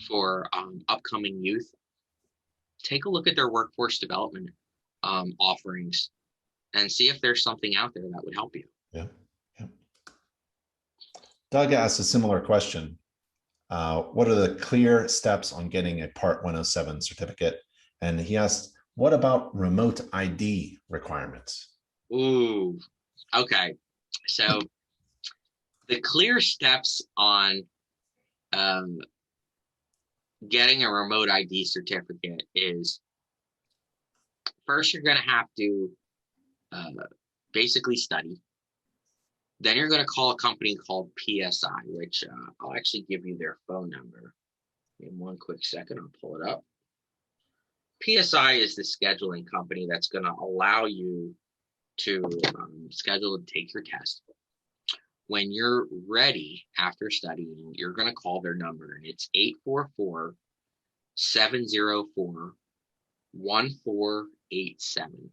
for upcoming youth. Take a look at their workforce development offerings and see if there's something out there that would help you. Yeah. Doug asked a similar question. What are the clear steps on getting a Part 107 certificate? And he asked, what about remote ID requirements? Ooh, okay. So the clear steps on um, getting a remote ID certificate is first you're going to have to uh, basically study. Then you're going to call a company called PSI, which I'll actually give you their phone number. In one quick second, I'll pull it up. PSI is the scheduling company that's going to allow you to schedule and take your test. When you're ready after studying, you're going to call their number, and it's 844-704-1487.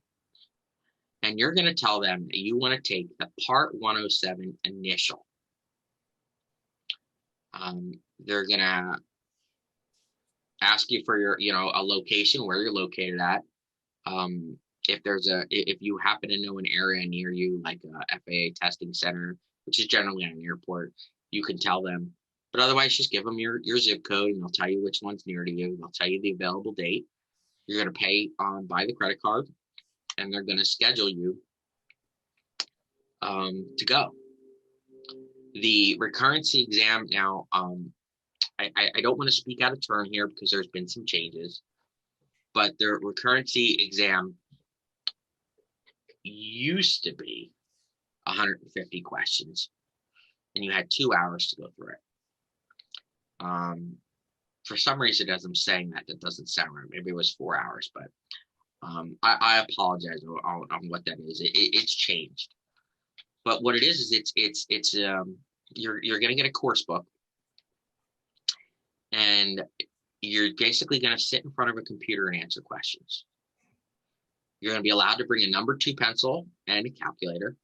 And you're going to tell them that you want to take the Part 107 initial. They're going to ask you for your, a location where you're located at. If you happen to know an area near you, like a FAA testing center, which is generally on an airport, you can tell them. But otherwise, just give them your zip code, and they'll tell you which one's near to you. They'll tell you the available date. You're going to pay by the credit card, and they're going to schedule you to go. The recurrency exam now, I don't want to speak out of turn here because there's been some changes, but the recurrency exam used to be 150 questions, and you had 2 hours to go through it. For some reason, as I'm saying that doesn't sound right. Maybe it was 4 hours, but I apologize on what that is. It's changed. But what it is you're going to get a course book, and you're basically going to sit in front of a computer and answer questions. You're going to be allowed to bring a number 2 pencil and a calculator,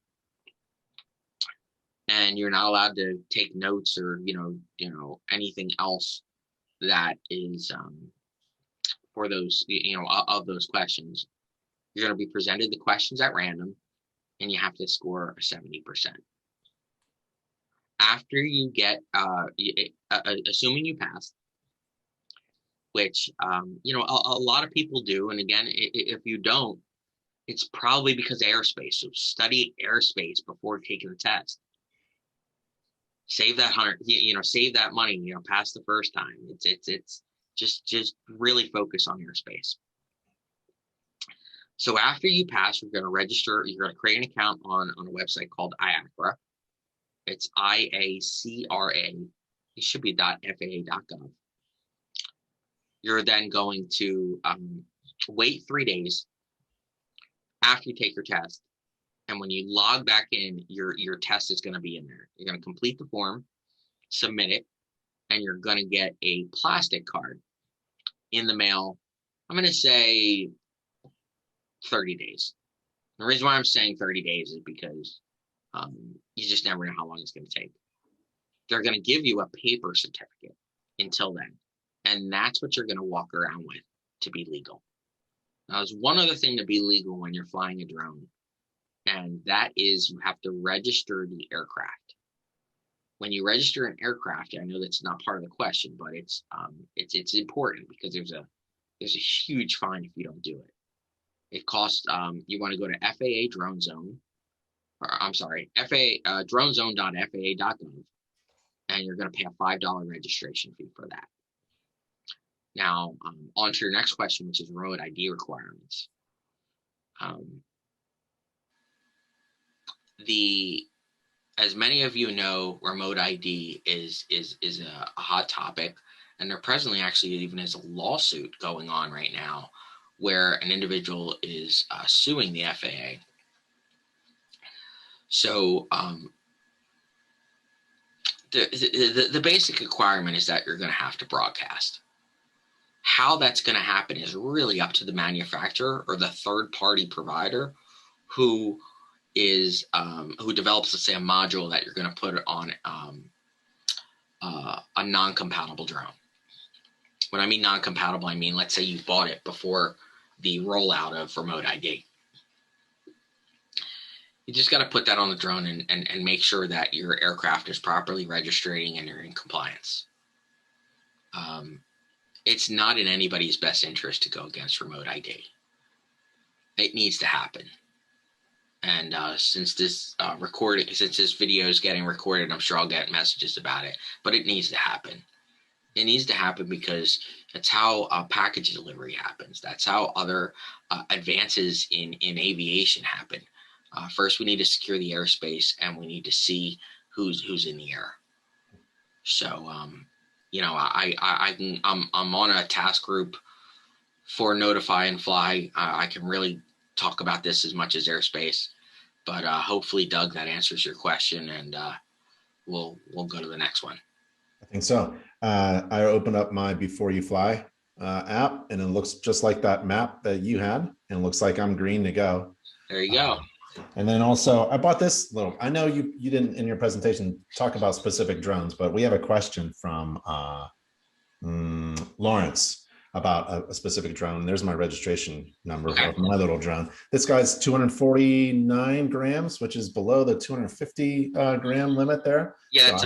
and you're not allowed to take notes or anything else that is for those of those questions. You're going to be presented the questions at random, and you have to score 70%. After you get, assuming you pass, which a lot of people do, and again, if you don't, it's probably because of airspace. So study airspace before taking the test. Save that save that money. Pass the first time. It's just really focus on airspace. So after you pass, you're going to register. You're going to create an account on a website called IACRA. It's IACRA. It should be .faa.gov. You're then going to wait 3 days after you take your test. And when you log back in, your test is going to be in there. You're going to complete the form, submit it, and you're going to get a plastic card in the mail. I'm going to say 30 days. The reason why I'm saying 30 days is because you just never know how long it's going to take. They're going to give you a paper certificate until then. And that's what you're going to walk around with to be legal. Now, there's one other thing to be legal when you're flying a drone, and that is you have to register the aircraft. When you register an aircraft, I know that's not part of the question, but it's important because there's a huge fine if you don't do it. It costs you want to go to FAA Drone Zone, or I'm sorry, FAA dronezone.faa.gov, and you're going to pay a $5 registration fee for that. Now, on to your next question, which is remote ID requirements. As many of you know, remote ID is a hot topic, and there presently actually even is a lawsuit going on right now where an individual is suing the FAA. So the basic requirement is that you're going to have to broadcast. How that's going to happen is really up to the manufacturer or the third-party provider who develops, let's say, a module that you're going to put on a non-compatible drone. When I mean non-compatible, I mean, let's say you bought it before the rollout of remote ID. You just got to put that on the drone and make sure that your aircraft is properly registering and you're in compliance. It's not in anybody's best interest to go against remote ID. It needs to happen. And since this video is getting recorded, I'm sure I'll get messages about it. But it needs to happen. It needs to happen because that's how package delivery happens. That's how other advances in aviation happen. First, we need to secure the airspace, and we need to see who's in the air. So, I'm on a task group for Notify and Fly. I can really talk about this as much as airspace, but hopefully, Doug, that answers your question, and we'll go to the next one. I think so. I opened up my Before You Fly app, and it looks just like that map that you had, and it looks like I'm green to go. There you go. And then also, I bought this little. I know you didn't in your presentation talk about specific drones, but we have a question from Lawrence about a specific drone. There's my registration number of my little drone. This guy's 249 grams, which is below the 250 gram limit there. Yeah, that's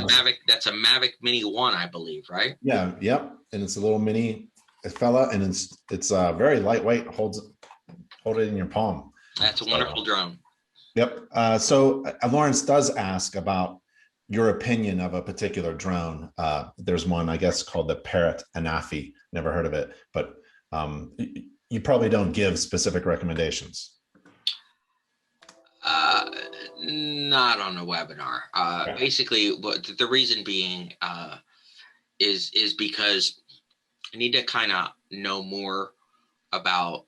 That's a Mavic Mini 1, I believe, right? Yeah, yep. And it's a little mini fella, and it's very lightweight. Hold it in your palm. That's a wonderful drone. Yep. So Lawrence does ask about your opinion of a particular drone. There's one, I guess, called the Parrot Anafi. Never heard of it, but you probably don't give specific recommendations. Not on a webinar. Basically, what the reason being is because I need to kind of know more about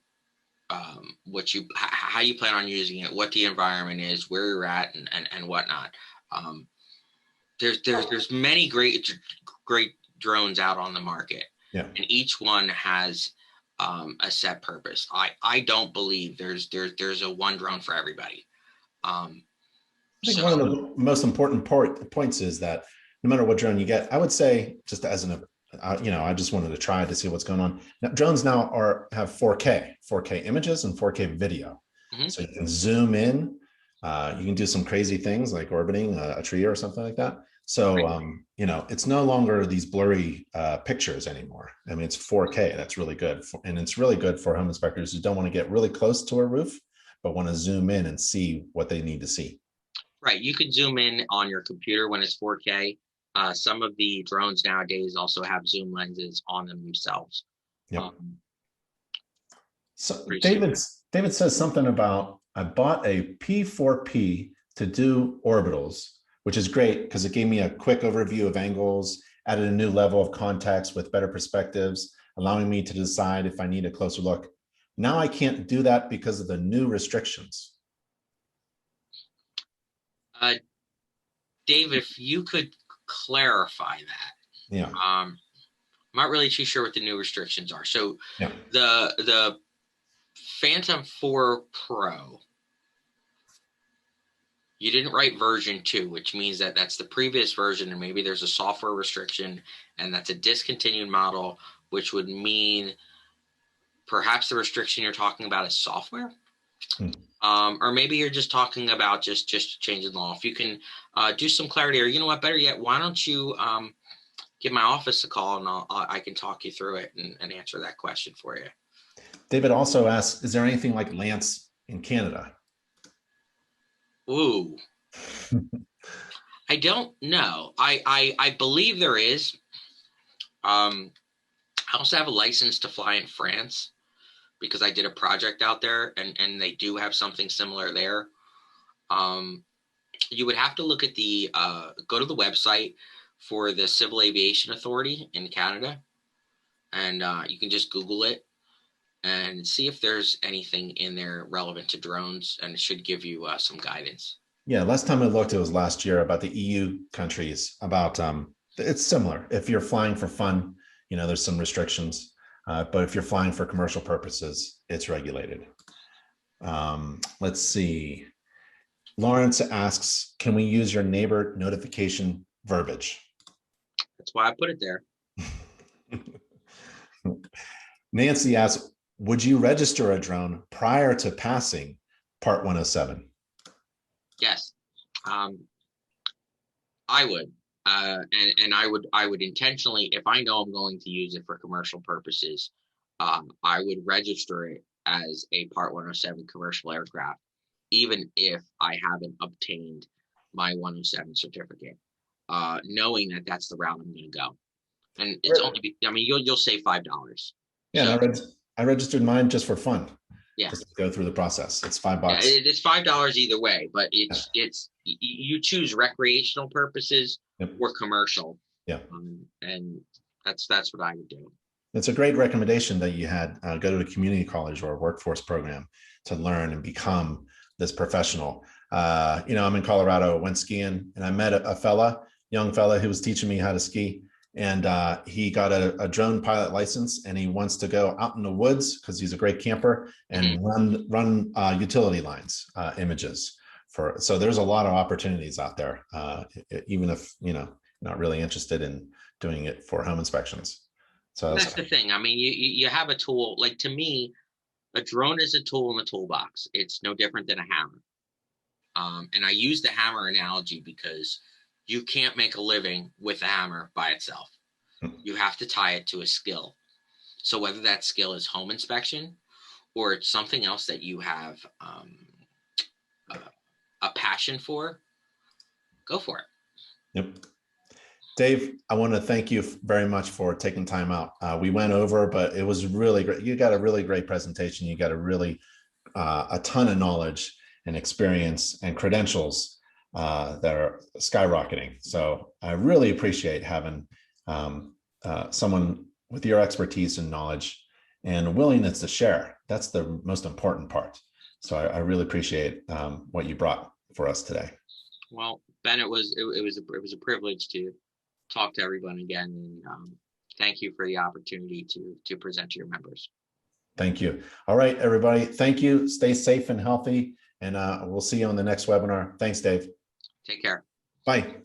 how you plan on using it, what the environment is, where you're at, and whatnot. There's many great drones out on the market, and each one has a set purpose. I don't believe there's a one drone for everybody. I think one of the most important points is that no matter what drone you get, I would say, just as I just wanted to try to see what's going on. Now, drones now have 4K images and 4K video. Mm-hmm. So you can zoom in. You can do some crazy things like orbiting a tree or something like that. So, it's no longer these blurry pictures anymore. I mean, it's 4K. That's really good. And it's really good for home inspectors who don't want to get really close to a roof, but want to zoom in and see what they need to see. Right. You can zoom in on your computer when it's 4K. Some of the drones nowadays also have zoom lenses on them themselves. Yep. So David says something about, I bought a P4P to do orbitals, which is great because it gave me a quick overview of angles, added a new level of context with better perspectives, allowing me to decide if I need a closer look. Now I can't do that because of the new restrictions. Dave, if you could clarify that. Yeah. I'm not really too sure what the new restrictions are. So the Phantom 4 Pro, you didn't write version 2, which means that that's the previous version, and maybe there's a software restriction, and that's a discontinued model, which would mean perhaps the restriction you're talking about is software. Or maybe you're just talking about just changing the law. If you can do some clarity, or you know what, better yet, why don't you give my office a call, and I can talk you through it and answer that question for you. David also asks, is there anything like Lance in Canada? Ooh. I don't know. I believe there is. I also have a license to fly in France, because I did a project out there, and they do have something similar there. You would have to look at go to the website for the Civil Aviation Authority in Canada, and you can just Google it and see if there's anything in there relevant to drones, and it should give you some guidance. Yeah, last time I looked, it was last year, about the EU countries, about it's similar. If you're flying for fun, there's some restrictions. But if you're flying for commercial purposes, it's regulated. Let's see. Lawrence asks, can we use your neighbor notification verbiage? That's why I put it there. Nancy asks, would you register a drone prior to passing Part 107? Yes, I would. And I would intentionally, if I know I'm going to use it for commercial purposes, I would register it as a Part 107 commercial aircraft, even if I haven't obtained my 107 certificate, knowing that that's the route I'm going to go. And it's Right. only, I mean, you'll save $5. Yeah, and So I registered mine just for fun, yeah, just to go through the process. It's $5. yeah, it's $5 either way, but Yeah. you choose recreational purposes Yep. or commercial, Yeah. and that's what I would do. It's a great recommendation that you had, go to a community college or a workforce program to learn and become this professional. I'm in Colorado, went skiing, and I met a young fella who was teaching me how to ski. And he got a drone pilot license, and he wants to go out in the woods because he's a great camper and run utility lines images for. So there's a lot of opportunities out there, even if not really interested in doing it for home inspections. So That's the thing. I mean, you have a tool. Like, to me, a drone is a tool in the toolbox. It's no different than a hammer. And I use the hammer analogy because you can't make a living with a hammer by itself. You have to tie it to a skill. So whether that skill is home inspection or it's something else that you have a passion for, go for it. Yep. Dave, I want to thank you very much for taking time out. We went over, but it was really great. You got a really great presentation. You got a ton of knowledge and experience and credentials that are skyrocketing. So I really appreciate having someone with your expertise and knowledge and willingness to share. That's the most important part. So I really appreciate what you brought for us today. Well, Ben, it was a privilege to talk to everyone again, and thank you for the opportunity to present to your members. Thank you. All right, everybody. Thank you. Stay safe and healthy, and we'll see you on the next webinar. Thanks, Dave. Take care. Bye.